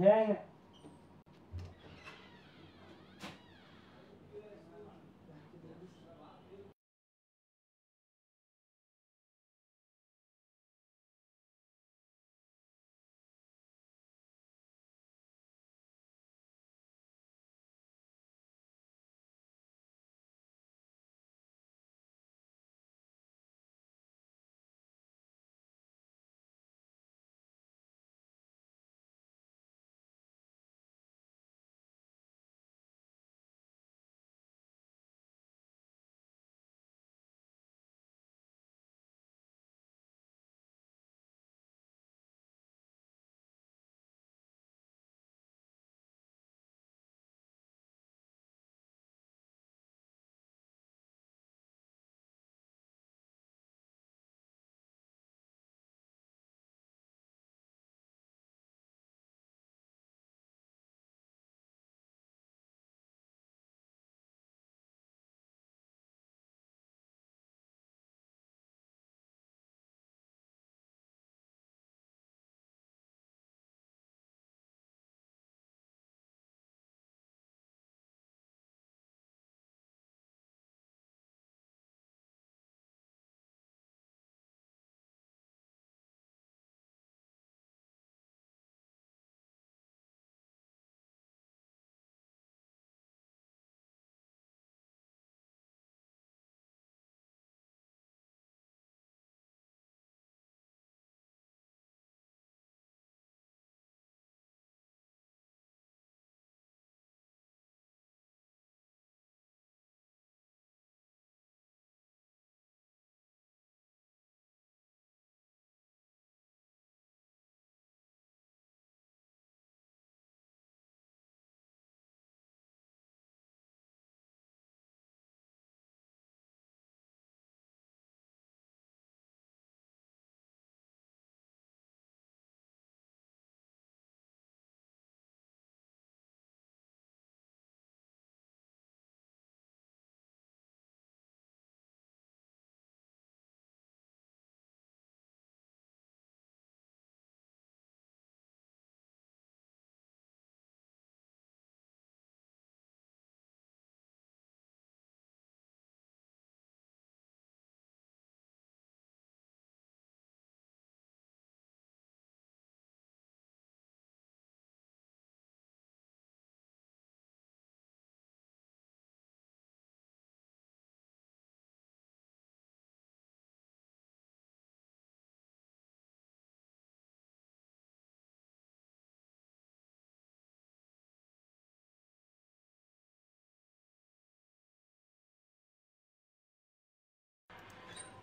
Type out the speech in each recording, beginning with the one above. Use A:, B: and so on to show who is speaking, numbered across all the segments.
A: হ্যাঁ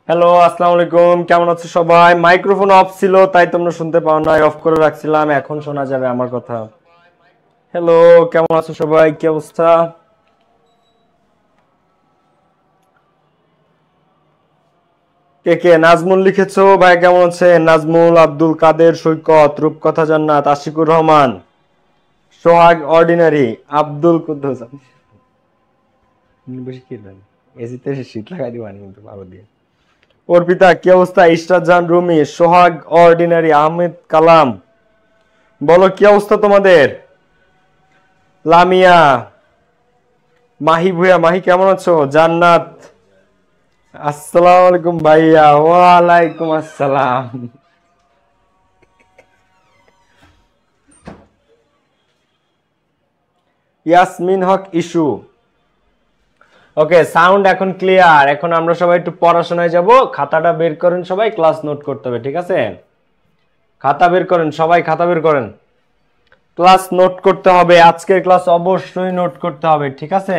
A: হ্যালো, আসসালামু আলাইকুম। কেমন আছো সবাই? মাইক্রোফোন অফ ছিল তাই তোমরা শুনতে পাও না, অফ করে রাখছিলাম, এখন শোনা যাবে আমার কথা। হ্যালো, কেমন আছো সবাই? কি অবস্থা? কে কে নাজমুল লিখেছো? ভাই কেমন আছে? নাজমুল, আব্দুল কাদের, সৈকত, রূপকথা জান্নাত, আশিকুর রহমান, সোহাগ অর্ডিনারি, আব্দুল কুদ্দুস। বেশি কি দেন? এসিতে শীত লাগাই দিবানি কিন্তু ভালো দিয়ে। অর্পিতা কি অবস্থা? ইশরাত জাহান রুমি, সোহাগ অর্ডিনারি, আহমেদ কালাম, বলো কি অবস্থা তোমাদের? লামিয়া, মাহি ভুয়া, মাহি কেমন আছো? জান্নাত, আসসালামু আলাইকুম ভাইয়া। ওয়ালাইকুম আসসালাম। ইয়াসমিন হক ইস্যু। ওকে, সাউন্ড এখন ক্লিয়ার। এখন আমরা সবাই একটু পড়াশোনায় যাব। খাতাটা বের করেন, সবাই ক্লাস নোট করতে হবে, ঠিক আছে? খাতা বের করেন, সবাই খাতা বের করেন। ক্লাস নোট করতে হবে, আজকের ক্লাস অবশ্যই নোট করতে হবে, ঠিক আছে?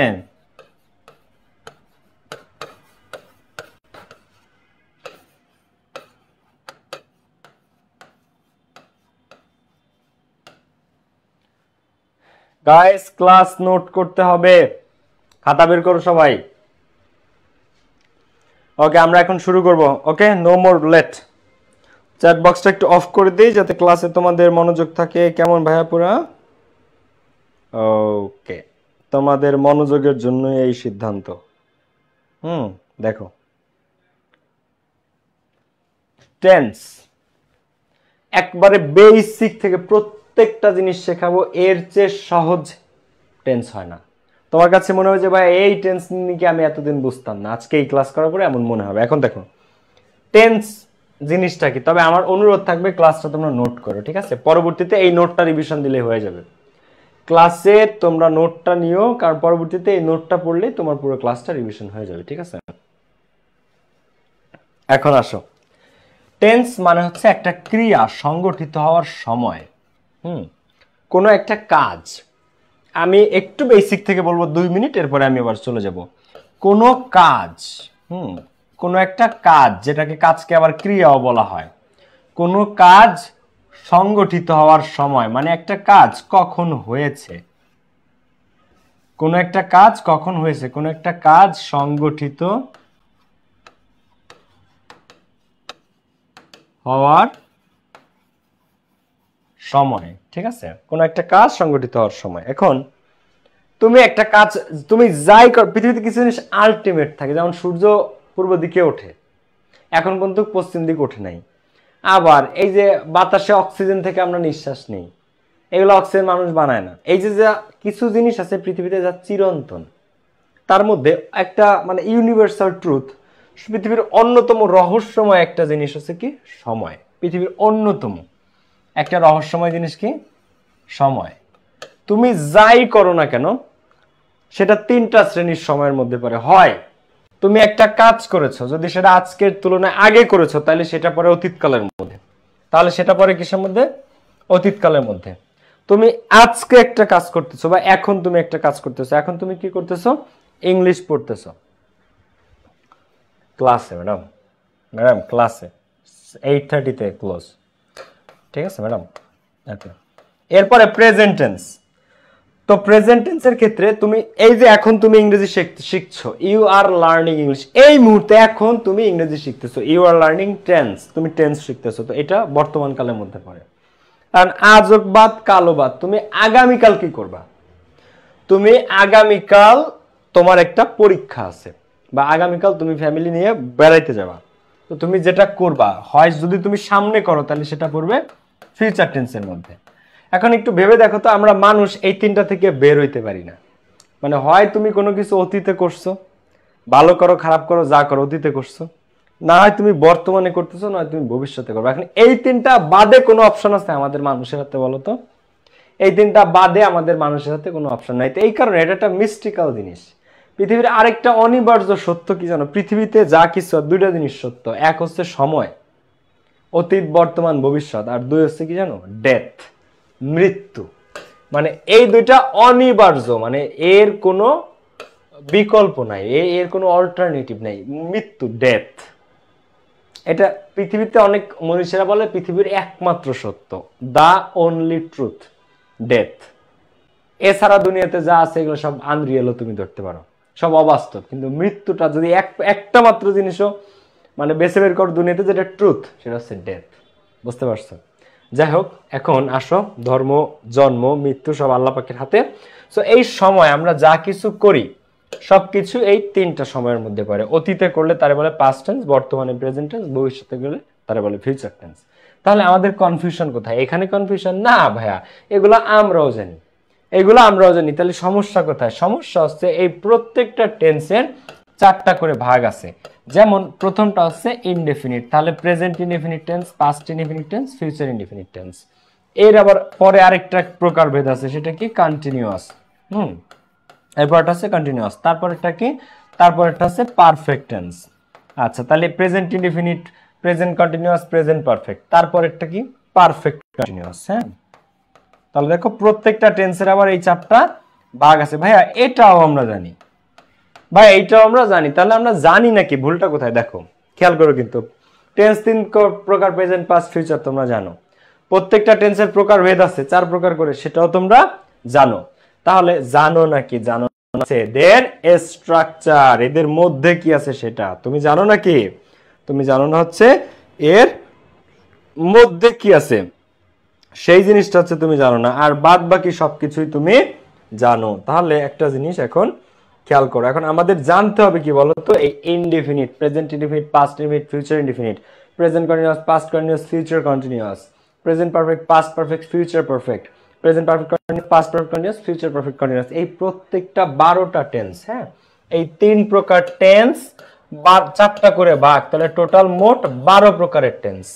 A: গাইস, ক্লাস নোট করতে হবে, খাতা বের করো সবাই। ওকে, আমরা এখন শুরু করব। ওকে, নো মোর লেট। চ্যাট বক্সটা একটু অফ করে দিই যাতে ক্লাসে তোমাদের মনোযোগ থাকে। কেমন ভাইয়া পুরা? ওকে, তোমাদের মনোযোগের জন্য এই সিদ্ধান্ত। হুম, দেখো, টেন্স একবারে বেসিক থেকে প্রত্যেকটা জিনিস শেখাবো, এর চেয়ে সহজ টেন্স হয় না। তোমার কাছে মনে হয় যে ভাই এই টেন্স নিয়ে কি আমি এতদিন বুঝতাম না, আজকে এই ক্লাস করার পরে এমন মনে হবে। এখন দেখো টেন্স জিনিসটা কি, তবে আমার অনুরোধ থাকবে ক্লাসটা তোমরা নোট করো, ঠিক আছে? পরবর্তীতে এই নোটটা রিভিশন দিলে হয়ে যাবে। ক্লাসে তোমরা নোটটা নিও, কারণ পরবর্তীতে এই নোটটা পড়লেই তোমার পুরো ক্লাসটা রিভিশন হয়ে যাবে, ঠিক আছে? এখন আসো, টেন্স মানে হচ্ছে একটা ক্রিয়া সংগঠিত হওয়ার সময়। কোনো একটা কাজ, আমি একটু বেসিক থেকে বলবো 2 মিনিট, এরপরে আমি আবার চলে যাব। কোনো কাজ, কোনো একটা কাজ, যেটাকে কাজকে আবার ক্রিয়াও বলা হয়। কোনো কাজ সংগঠিত হওয়ার সময় মানে একটা কাজ কখন হয়েছে, কোনো একটা কাজ কখন হয়েছে, কোনো একটা কাজ সংগঠিত হওয়ার সময়, ঠিক আছে? কোনো একটা কাজ সংগঠিত হওয়ার সময়। এখন তুমি একটা কাজ, তুমি যাই কর, পৃথিবীতে কিছু জিনিস আলটিমেট থাকে, যেমন সূর্য পূর্ব দিকে ওঠে, এখন পর্যন্ত পশ্চিম দিকে ওঠে নাই। আবার এই যে বাতাসে অক্সিজেন থেকে আমরা নিঃশ্বাস নেই, এগুলো অক্সিজেন মানুষ বানায় না। এই যে যা কিছু জিনিস আছে পৃথিবীতে যা চিরন্তন, তার মধ্যে একটা মানে ইউনিভার্সাল ট্রুথ, পৃথিবীর অন্যতম রহস্যময় একটা জিনিস হচ্ছে কি সময়। পৃথিবীর অন্যতম একটা রহস্যময় জিনিস কি সময়। তুমি যাই করো না কেন সেটা 3টা শ্রেণীর সময়ের মধ্যে পড়ে। হয় তুমি একটা কাজ করেছো, যদি সেটা আজকের তুলনায় আগে করেছো তাহলে সেটা পরে অতীতকালের মধ্যে, তাহলে সেটা পরে কিসের মধ্যে? অতীতকালের মধ্যে। তুমি আজকে একটা কাজ করতেছো বা এখন তুমি একটা কাজ করতেছো, এখন তুমি কি করতেছো? ইংলিশ পড়তেছো ক্লাসে। ম্যাডাম ক্লাসে 8:30-তে ক্লোজ, ঠিক আছে ম্যাডাম? এরপরে প্রেজেন্ট টেন্স। তো প্রেজেন্ট টেন্সের ক্ষেত্রে তুমি এই যে এখন তুমি ইংরেজি শিখছো, ইউ আর লার্নিং ইংলিশ, এই মুহূর্তে এখন তুমি ইংরেজি শিখতেছো, ইউ আর লার্নিং টেন্স, তুমি টেন্স শিখতেছো। তো এটা বর্তমান কালের মধ্যে পড়ে। কারণ আজ হোক বাদ কাল হোক বাদ, তুমি আগামীকাল কি করবা? তুমি আগামীকাল তোমার একটা পরীক্ষা আছে, বা আগামীকাল তুমি ফ্যামিলি নিয়ে বেড়াইতে যাবা, তো তুমি যেটা করবা, হয় যদি তুমি সামনে করো তাহলে সেটা পড়বে ফিউচার টেন্সের মধ্যে। এখন একটু ভেবে দেখো তো, আমরা মানুষ এই 3টা থেকে বের হইতে পারি না। মানে হয় তুমি কোনো কিছু অতীতে করছো, ভালো করো খারাপ করো যা করো অতীতে করছো, না হয় তুমি বর্তমানে করতেছো, না হয় তুমি ভবিষ্যতে করবে। এখন এই 3টা বাদে কোনো অপশন আছে আমাদের মানুষের হাতে? বলো তো, এই 3টা বাদে আমাদের মানুষের হাতে কোনো অপশন নাই। তো এই কারণে এটা একটা মিস্টিক্যাল জিনিস। পৃথিবীর আরেকটা অনিবার্য সত্য কি জানো? পৃথিবীতে যা কিছু 2টা জিনিস সত্য, এক হচ্ছে সময়, অতীত বর্তমান ভবিষ্যৎ, আর 2 হচ্ছে কি জানো? ডেথ, মৃত্যু। মানে এই 2টা অনিবার্য, মানে এর কোনো বিকল্প নাই, এর কোনো অল্টারনেটিভ নাই। মৃত্যু, ডেথ, এটা পৃথিবীতে অনেক মনীষীরা বলে পৃথিবীর একমাত্র সত্য, দা অনলি ট্রুথ, ডেথ। এছাড়া দুনিয়াতে যা আছে এগুলো সব আনরিয়েলও তুমি ধরতে পারো, সব অবাস্তব। কিন্তু মৃত্যুটা যদি একটা মাত্র জিনিসও মানে বেছে বের করো দুনিয়াতে, যেটা ট্রুথ, সেটা হচ্ছে ডেথ। বুঝতে পারছো? যাই হোক, এখন আসো, ধর্ম, জন্ম, মৃত্যু সব আল্লাহ পাকের হাতে। সো এই সময় আমরা যা কিছু করি সবকিছু এই 3টা সময়ের মধ্যে পড়ে। অতীতে করলে তারে বলে পাস্ট টেন্স, বর্তমানে প্রেজেন্ট টেন্স, ভবিষ্যতে গেলে তারে বলে ফিউচার টেন্স। তাহলে আমাদের কনফিউশন কোথায়? এখানে কনফিউশন না ভাইয়া, এগুলো আমরাও জানি, এগুলো আমরাও জানি। তাহলে সমস্যা কোথায়? সমস্যা হচ্ছে এই প্রত্যেকটা টেন্সের 4টা করে ভাগ আছে। যেমন প্রথমটা হচ্ছে ইনডেফিনিট, তাহলে present indefinite tense, past indefinite tense, future indefinite tense. এর আবার পরে আরেকটা প্রকারভেদ আছে, সেটা কি? কন্টিনিউয়াস। এরপরটা হচ্ছে কন্টিনিউয়াস, তারপরটা কি? তারপরটা হচ্ছে পারফেক্ট টেন্স। আচ্ছা, তাহলে present indefinite, present continuous, present perfect, তারপরটা কি? Perfect continuous. হ্যাঁ, তাহলে দেখো প্রত্যেকটা টেন্সের আবার এই 4টা ভাগ আছে। ভাইয়া এটাও আমরা জানি, ভাই এইটাও আমরা জানি, তাহলে আমরা জানি নাকি? ভুলটা কোথায়? দেখো খেয়াল করো, কিন্তু টেন্স 3 প্রকার, প্রেজেন্ট, পাস্ট, ফিউচার তোমরা জানো। প্রত্যেকটা টেন্সের প্রকার ভেদ আছে 4 প্রকার করে, সেটাও তোমরা জানো। তাহলে জানো নাকি? জানো আছে এদের স্ট্রাকচার, এদের মধ্যে কি আছে সেটা তুমি জানো নাকি? তুমি জানো না হচ্ছে এর মধ্যে কি আছে, সেই জিনিসটা হচ্ছে তুমি জানো না, আর বাদ বাকি সবকিছুই তুমি জানো। তাহলে একটা জিনিস এখন খেয়াল করো, এখন আমাদের জানতে হবে কি বলতো? এই indefinite, present indefinite, past indefinite, future indefinite, present continuous, past continuous, future continuous, present perfect, past perfect, future perfect, present perfect continuous, past perfect continuous, future perfect continuous. এই প্রত্যেকটা 12টা টেন্স। হ্যাঁ, এই 3 প্রকার টেন্স 4টা করে ভাগ, তাহলে টোটাল মোট 12 প্রকারের টেন্স।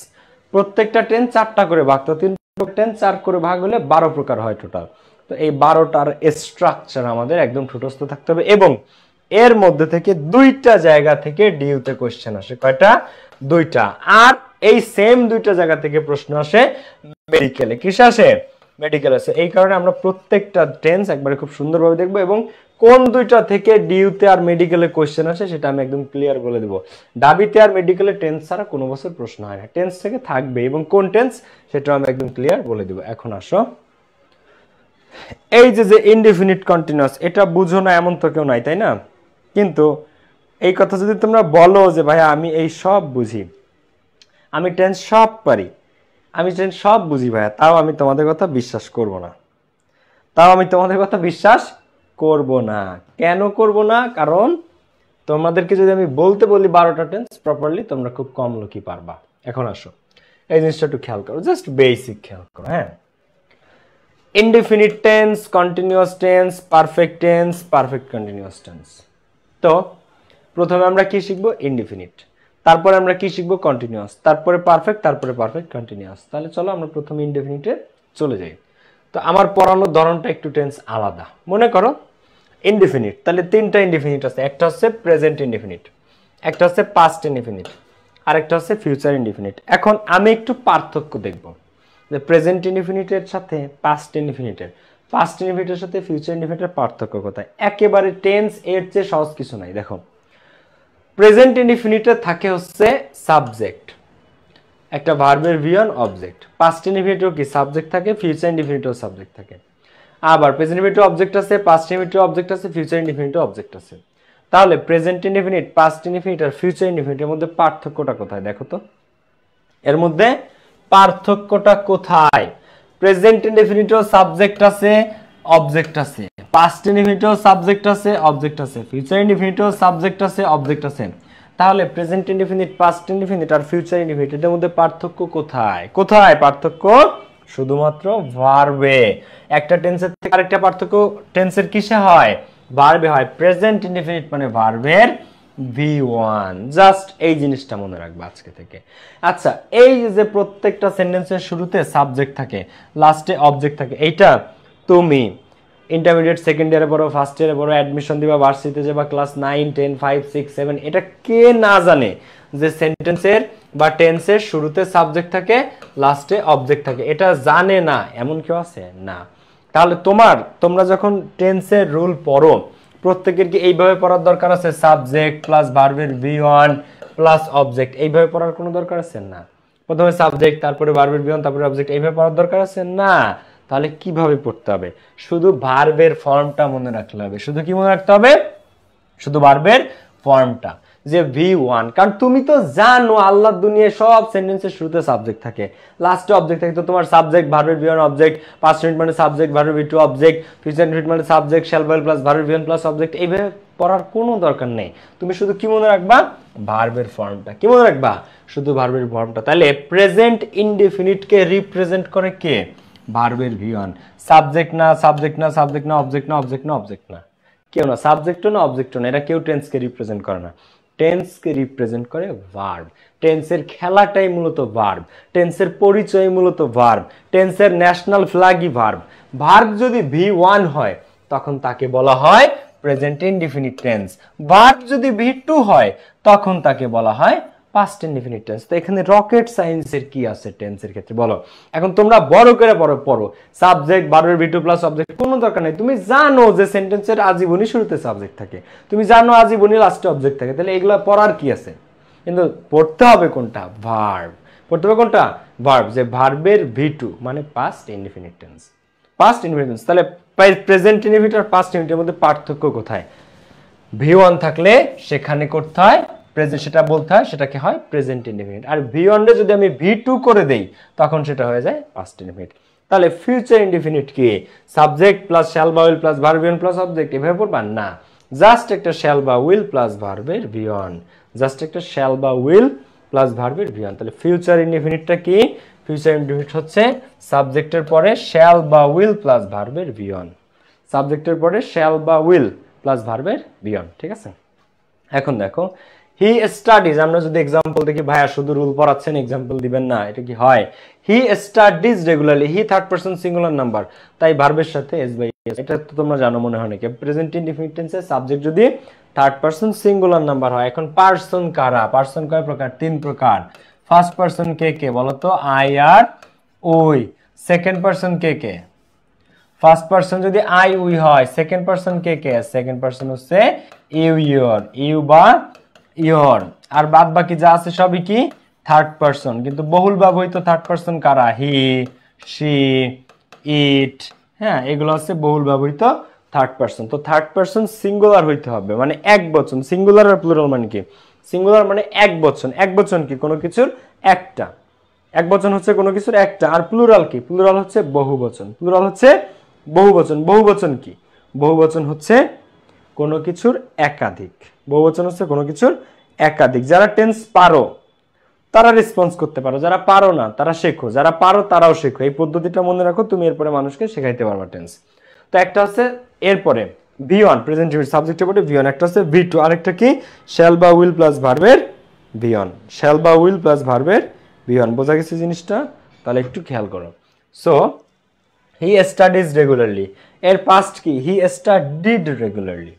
A: প্রত্যেকটা টেন্স 4টা করে ভাগ, তো 3 টেন্স 4 করে ভাগ হলে 12 প্রকার হয় টোটাল। তো এই 12টার স্ট্রাকচার আমাদের একদম ঠুটস্থ থাকতে হবে, এবং এর মধ্যে থেকে 2টা জায়গা থেকে ডিইউতে কোশ্চেন আসে। কয়টা? 2টা। আর এই সেম 2টা জায়গা থেকে প্রশ্ন আসে মেডিকেলে। কিসে আসে? মেডিকেল আছে। এই কারণে আমরা প্রত্যেকটা টেন্স একবারে খুব সুন্দরভাবে দেখবো, এবং কোন 2টা থেকে ডিইউতে আর মেডিকেলে কোশ্চেন আসে সেটা আমি একদম ক্লিয়ার বলে দেবো। ডাবিতে আর মেডিকেলে টেন্স ছাড়া কোনো বছর প্রশ্ন হয় না, টেন্স থেকে থাকবে, এবং কোন টেন্স সেটা আমি একদম ক্লিয়ার বলে দেবো। এখন আসো, এই যে ইনডিফিনিট কন্টিনিউয়াস, এটা বুঝো না এমন তো কেউ নাই, তাই না? কিন্তু এই কথা যদি তোমরা বলো যে ভাই আমি এই সব বুঝি, আমি টেন্স সব পারি, আমি টেন্স সব বুঝি ভাইয়া, তাও আমি তোমাদের কথা বিশ্বাস করব না। কেন করব না? কারণ তোমাদেরকে যদি আমি বলতে বলি 12টা টেন্স প্রপারলি, তোমরা খুব কম লোকই পারবা। এখন আসো, এই জিনিসটা একটু খেয়াল করো, জাস্ট বেসিক খেয়াল করো। হ্যাঁ, indefinite tense, continuous tense, perfect tense, perfect continuous tense. তো প্রথমে আমরা কি শিখবো? ইনডিফিনিট। তারপরে আমরা কি শিখবো? কন্টিনিউয়াস। তারপরে পারফেক্ট, তারপরে পারফেক্ট কন্টিনিউয়াস। তাহলে চলো আমরা প্রথমে ইনডিফিনিটে চলে যাই। তো আমার পড়ানোর ধরনটা একটু টেন্স আলাদা। মনে করো ইনডিফিনিট, তাহলে 3টা ইনডিফিনিট আছে। একটা হচ্ছে প্রেজেন্ট ইনডিফিনিট, একটা হচ্ছে পাস্ট ইনডিফিনিট, আর একটা হচ্ছে ফিউচার ইনডিফিনিট। এখন আমি একটু পার্থক্য দেখব যে প্রেজেন্ট ইনডিফিনিটের সাথে পাস্ট ইনডিফিনিটের সাথে ফিউচার ইনডিফিনিটের পার্থক্য কোথায়। একেবারে টেন্স এর চেয়ে সহজ কিছু নাই। দেখো, প্রেজেন্ট ইনডিফিনিটে থাকে হচ্ছে সাবজেক্ট, একটা ভার্বের ভিওন অবজেক্ট। পাস্ট ইনডিফিনিটেও কি সাবজেক্ট থাকে, ফিউচার ইনডিফিনিটেও সাবজেক্ট থাকে। আবার প্রেজেন্ট ইনডিফিনিটে অবজেক্ট আছে, পাস্ট ইনডিফিনিটে অবজেক্ট আছে, ফিউচার ইনডিফিনিটে অবজেক্ট আছে। তাহলে প্রেজেন্ট ইনডিফিনিট, পাস্ট ইনডিফিনিট আর ফিউচার ইনডিফিনিটের মধ্যে পার্থক্যটা কোথায়? দেখো তো, এর মধ্যে পার্থক্যটা কোথায়? প্রেজেন্ট ইনডিফিনিটেও সাবজেক্ট আছে, অবজেক্ট আছে, পাস্ট ইনডিফিনিটেও সাবজেক্ট আছে, অবজেক্ট আছে, ফিউচার ইনডিফিনিটেও সাবজেক্ট আছে, অবজেক্ট আছে। তাহলে প্রেজেন্ট ইনডিফিনিট, পাস্ট ইনডিফিনিট আর ফিউচার ইনডিফিনিট এর মধ্যে পার্থক্য কোথায়? কোথায় পার্থক্য? শুধুমাত্র ভার্বে। একটা টেন্সের থেকে আরেকটা পার্থক্য টেন্সের কিসে হয়? ভার্বে হয়। প্রেজেন্ট ইনডিফিনিট মানে ভার্বের V1। জাস্ট এই জিনিসটা মনে রাখবা আজকে থেকে। আচ্ছা, এই যে প্রত্যেকটা সেন্টেন্সের শুরুতে সাবজেক্ট থাকে, লাস্টে অবজেক্ট থাকে, এইটা তুমি ইন্টারমিডিয়েট সেকেন্ড ইয়ারে পড়ো, ফার্স্ট ইয়ারে পড়ো, অ্যাডমিশন দিবা, ভার্সিটিতে যাবা, ক্লাস 9, 10, 5, 6, 7, এটা কে না জানে যে সেন্টেন্সের বা টেন্সের শুরুতে সাবজেক্ট থাকে, লাস্টে অবজেক্ট থাকে? এটা জানে না এমন কেউ আছে? না। তাহলে তোমরা যখন টেন্সের রুল পড়ো, প্রত্যেকের কি এইভাবে পড়ার দরকার আছে? সাবজেক্ট প্লাস ভার্বের V1 প্লাস অবজেক্ট, এইভাবে পড়ার কোনো দরকার আছে? না। প্রথমে সাবজেক্ট, তারপরে ভার্বের V1, তারপরে অবজেক্ট, এইভাবে পড়ার দরকার আছে? না। তাহলে কিভাবে পড়তে হবে? শুধু ভার্বের ফর্মটা মনে রাখতে হবে। শুধু কি মনে রাখতে হবে? শুধু ভার্বের ফর্মটা, যে V1। কারণ তুমি তো জানো আল্লাহর দুনিয়ায় সব সেন্টেন্সের শুরুতে সাবজেক্ট থাকে, লাস্টে অবজেক্ট থাকে। তো তোমার সাবজেক্ট, ভার্বের V1 অবজেক্ট, পাস্ট ইনডিফিনিট মানে সাবজেক্ট, ভার্বের V2 অবজেক্ট, ফিউচার ইনডিফিনিট মানে সাবজেক্ট, শ্যাল বি প্লাস ভার্বের V1 প্লাস অবজেক্ট, এইভাবে পড়ার কোনো দরকার নেই। তুমি শুধু কি মনে রাখবা? ভার্বের ফর্মটা। কি মনে রাখবা? শুধু ভার্বের ফর্মটা। তাহলে প্রেজেন্ট ইনডিফিনিটকে রিপ্রেজেন্ট করে কে? ভার্বের V1। সাবজেক্ট না, সাবজেক্ট না, সাবজেক্ট না, অবজেক্ট না, অবজেক্ট না, অবজেক্ট না, কেউ না, সাবজেক্টও না, অবজেক্টও না, এরা কেউ টেন্সকে রিপ্রেজেন্ট করে না। টেন্সকে রিপ্রেজেন্ট করে ভার্ব। টেন্সের খেলাটাই মূলত ভার্ব, টেন্সের পরিচয় মূলত ভার্ব, টেন্সের ন্যাশনাল ফ্ল্যাগই ভার্ব। ভার্ব যদি V1 হয় তখন তাকে বলা হয় প্রেজেন্ট ইনডিফিনিট টেন্স। ভার্ব যদি V2 হয় তখন তাকে বলা হয় পাস্ট ইনডিফিনিট টেন্স। তো এখানে রকেট সায়েন্সের কি আছে টেন্সের ক্ষেত্রে বলো? এখন তোমরা বড় করে পড়ো সাবজেক্ট, ভার্বের V2 প্লাস অবজেক্ট, কোনো দরকার নেই। তুমি জানো যে সেন্টেন্সের আজীবনী শুরুতে সাবজেক্ট থাকে, তুমি জানো আজীবনী লাস্টে অবজেক্ট থাকে, তাহলে এগুলো পড়ার কি আছে? কিন্তু পড়তে হবে কোনটা? ভার্ব। পড়তে হবে কোনটা? ভার্ব। যে ভার্বের V2 মানে past indefinite tense, past indefinite tense. তাহলে প্রেজেন্ট ইনডিফিনিট আর পাস্ট ইনডিফিনিটের মধ্যে পার্থক্য কোথায়? V1 থাকলে সেখানে করতে হয় প্রেজেন্ট, সেটা বলতে হয় সেটাকে হয় প্রেজেন্ট ইনডিফিনিট। আর V1 রে যদি আমি V2 করে দেই তখন সেটা হয়ে যায় পাস্ট ইনডিফিনিট। তাহলে ফিউচার ইনডিফিনিট কি? সাবজেক্ট প্লাস শ্যাল বা will plus verb V1 plus object, এভাবে পড়বা না। জাস্ট একটা শ্যাল বা উইল প্লাস ভার্বের V1, জাস্ট একটা শ্যাল বা উইল প্লাস ভার্বের ভি1। তাহলে ফিউচার ইনডিফিনিটটা কি? ফিউচার ইনডিফিনিট হচ্ছে সাবজেক্টের পরে শ্যাল বা উইল প্লাস ভার্বের ভি1। সাবজেক্টের পরে শ্যাল বা উইল প্লাস ভার্বের ভি1, ঠিক আছে? এখন দেখো হি স্টাডিজ, আমরা যদি এক্সাম্পল দেখি, ভাইয়া শুধু রুল পড়াচ্ছেন এক্সাম্পল দিবেন না, এটা কি হয়? He studies regularly, he third person singular number, তাই ভার্বের সাথে এস বাই এস, এটা তো তোমরা জানো মনে হয় নাকি। প্রেজেন্ট ইনডিফিনিট টেন্সে সাবজেক্ট যদি থার্ড পারসন সিঙ্গুলার নাম্বার হয়। এখন পারসন কারা? পারসন কয় প্রকার? 3 প্রকার। ফার্স্ট পারসন কে কে বলো তো? আই আর ওই। সেকেন্ড পারসন কে কে? ফার্স্ট পারসন যদি আই উই হয়, সেকেন্ড পারসন কে কে? সেকেন্ড পারসন হচ্ছে ইউ ইওর, ইউ বা ইওর। আর বাদ বাকি যা আছে সবই কি? Third person. কিন্তু বহুল ব্যবহৃত থার্ড পারসন কারা? হি, শি, ইট, হ্যাঁ, এগুলো হচ্ছে বহুল ব্যবহৃত থার্ড পারসন। তো থার্ড পারসন সিঙ্গুলার হইতে হবে, মানে এক বচন। সিঙ্গুলার আর প্লুরাল মানে কি? সিঙ্গুলার মানে এক বচন। এক বচন কি? কোনো কিছুর একটা। এক বচন হচ্ছে কোনো কিছুর একটা। আর প্লুরাল কি? প্লুরাল হচ্ছে বহু বচন। প্লুরাল হচ্ছে বহু বচন। বহু বচন কি? বহু বচন হচ্ছে কোনো কিছুর একাধিক। বহু বচন হচ্ছে কোনো কিছুর একাধিক। যারা টেন্স পারো তারা রেসপন্স করতে পারো, যারা পারো না তারা শেখো, যারা পারো তারাও শেখো। এই পদ্ধতিটা মনে রাখো, তুমি এরপরে মানুষকে শেখাইতে পারবা টেন্স। তো একটা হচ্ছে এরপরে ভি1 প্রেজেন্ট সাবজেক্টের পরে ভি1, একটা হচ্ছে ভি2, আরেকটা কি? শ্যাল বা উইল প্লাস ভার্বের ভি1। শ্যাল বা উইল প্লাস ভার্বের ভি1। বোঝা গেছে জিনিসটা? তাহলে একটু খেয়াল করো। সো হি স্টাডিজ রেগুলারলি, এর পাস্ট কি? হি স্টাডিড রেগুলারলি।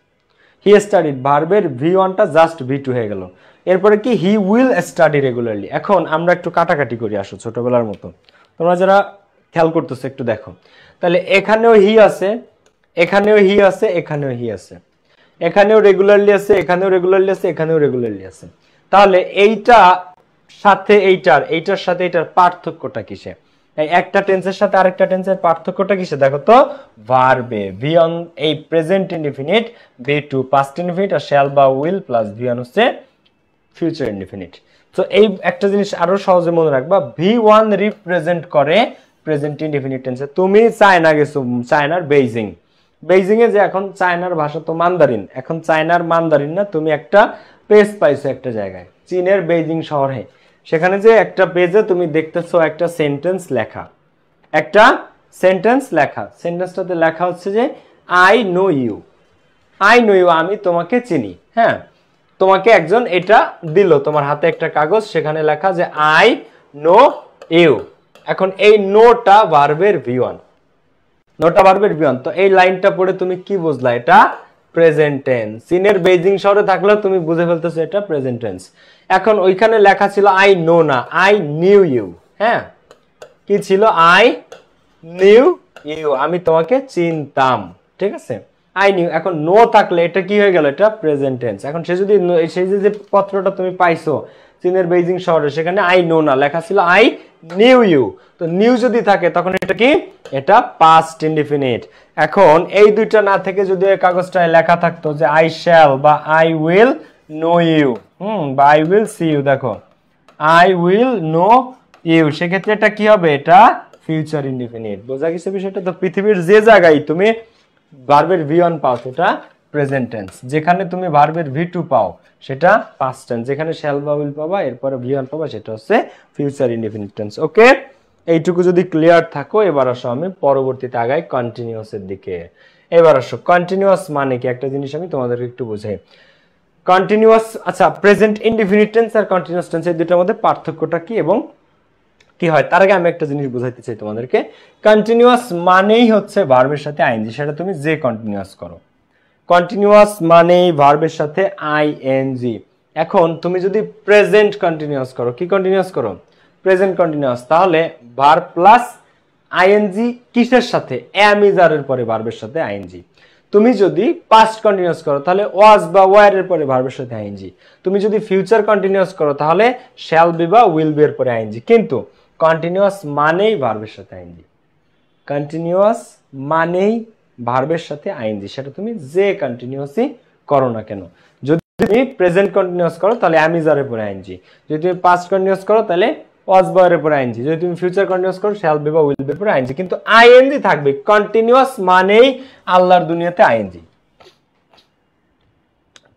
A: হি স্টাডিড, ভার্বের ভি1টা জাস্ট ভি2 হয়ে গেল। এরপরে কি? He will study regularly. এখন আমরা একটু কাটাকাটি করি, আসো ছোটবেলার মতো। তোমরা যারা খেয়াল করতেছো একটু দেখো। তাহলে এখানেও হি আছে, এখানেও হি আছে, এখানেও হি আছে, এখানেও রেগুলারলি আছে, এখানেও রেগুলারলি আছে, এখানেও রেগুলারলি আছে। তাহলে এইটা সাথে এইটার, এইটার সাথে এইটার পার্থক্যটা কিসে? এই একটা টেন্সের সাথে আরেকটা টেন্সের পার্থক্যটা কিসে? দেখো তো, ভার্বে। ভি1 এই present indefinite, V two past indefinite, আর শ্যাল বা উইল প্লাস ভি1 হচ্ছে ফিউচার ইনডিফিনিট। তো এই একটা জিনিস আরো সহজে মনে রাখবা, ভি1 রিপ্রেজেন্ট করে প্রেজেন্ট ইনডিফিনিট টেন্সে। তুমি চায়না গেছো, চায়নার বেইজিং, বেইজিং এ যে এখন চায়নার ভাষা তো মান্দারিন, এখন চায়নার মান্দারিন না, তুমি একটা পেজ পাইছো একটা জায়গায় চীনের বেইজিং শহরে, সেখানে যে একটা পেজে তুমি দেখতেছো একটা সেন্টেন্স লেখা, একটা সেন্টেন্স লেখা। সেন্টেন্সটাতে লেখা হচ্ছে যে I know you, I know you, আমি তোমাকে চিনি। হ্যাঁ, তোমাকে একজন এটা দিল, তোমার হাতে একটা কাগজ, সেখানে লেখা যে আই নো ইউ। এখন এই নোটা ভার্বের ভি1, নোটা ভার্বের ভি1। তো এই লাইনটা পড়ে তুমি কি বুঝলা? এটা প্রেজেন্ট টেন্স। চীনের বেইজিং শহরে থাকলেও তুমি বুঝে ফেলতেছো এটা প্রেজেন্ট টেন্স। এখন ওইখানে লেখা ছিল আই নো না, আই নিউ ইউ। হ্যাঁ, কি ছিল? আই নিউ ইউ, আমি তোমাকে চিনতাম। ঠিক আছে, আই নিউ। এখন নো থাকলে এটা কি হয়ে গেল? এটা প্রেজেন্ট টেন্স। এখন সে যদি, সেই যে পত্রটা তুমি পাইছো চীনের বেইজিং শহরে, সেখানে আই নো না, লেখা ছিল আই নিউ ইউ। তো নিউ যদি থাকে তখন এটা কি? এটা পাস্ট ইনডিফিনিট। এখন এই দুইটা না থেকে যদি এই কাগজটায় লেখা থাকতো যে আই শ্যাল বা আই উইল নো ইউ, বা আই উইল সি ইউ, দেখো আই উইল নো ইউ, সেক্ষেত্রে এটা কি হবে? এটা ফিউচার ইনডিফিনিট। বোঝা গেছে বিষয়টা? তো পৃথিবীর যে জায়গায় তুমি ভার্বের ভি1 পাও সেটা প্রেজেন্ট টেন্স, যেখানে তুমি ভার্বের ভি2 পাও সেটা পাস্ট টেন্স, যেখানে শ্যাল বা উইল পাবা এরপরে ভি1 পাবা সেটা হচ্ছে ফিউচার ইনডিফিনিট টেন্স। ওকে, এইটুকু যদি ক্লিয়ার থাকো, এবার আসো আমি পরবর্তীতে আগাই কন্টিনিউয়াসের দিকে। এবার আসো কন্টিনিউয়াস মানে কি, একটা জিনিস আমি তোমাদেরকে একটু বুঝাই। কন্টিনিউয়াস, আচ্ছা, প্রেজেন্ট ইনডিফিনিট টেন্স আর কন্টিনিউয়াস টেন্স এই দুটোর মধ্যে পার্থক্যটা কি এবং কি হয়, তার আগে আমি একটা জিনিস বুঝাইতে চাই তোমাদেরকে। কন্টিনিউয়াস মানেই হচ্ছে ভার্বের সাথে আইএনজি, সেটা তুমি যে কন্টিনিউয়াস করো। কন্টিনিউয়াস মানেই ভার্বের সাথে আইএনজি। এখন তুমি যদি প্রেজেন্ট কন্টিনিউয়াস করো, কি কন্টিনিউয়াস করো? প্রেজেন্ট কন্টিনিউয়াস, তাহলে ভার্ব প্লাস আইএনজি কিসের সাথে? এম ইজ আর এর পরে ভার্বের সাথে আইএনজি। তুমি যদি পাস্ট কন্টিনিউয়াস করো তাহলে ওয়াজ বা ওয়ার এর পরে ভার্বের সাথে আইএনজি। তুমি যদি ফিউচার কন্টিনিউয়াস করো তাহলে শ্যাল বি বা উইল বি এর পরে আইএনজি। কিন্তু কন্টিনিউয়াস মানেই ভার্বের সাথে আইএনজি। কন্টিনিউয়াস মানেই ভার্বের সাথে আইএনজি, সেটা তুমি যে কন্টিনিউয়াসই করো না কেন। যদি তুমি প্রেজেন্ট কন্টিনিউয়াস করো তাহলে এম ইজ আর এর পরে আইএনজি। যদি তুমি পাস্ট কন্টিনিউয়াস করো তাহলে ওয়াজ বা এর পরে আইএনজি। যদি তুমি ফিউচার কন্টিনিউয়াস করো শ্যাল বি বা উইল বি এর পরে আইএনজি। কিন্তু আইএনজি থাকবে। কন্টিনিউয়াস মানেই আল্লাহর দুনিয়াতে আইএনজি।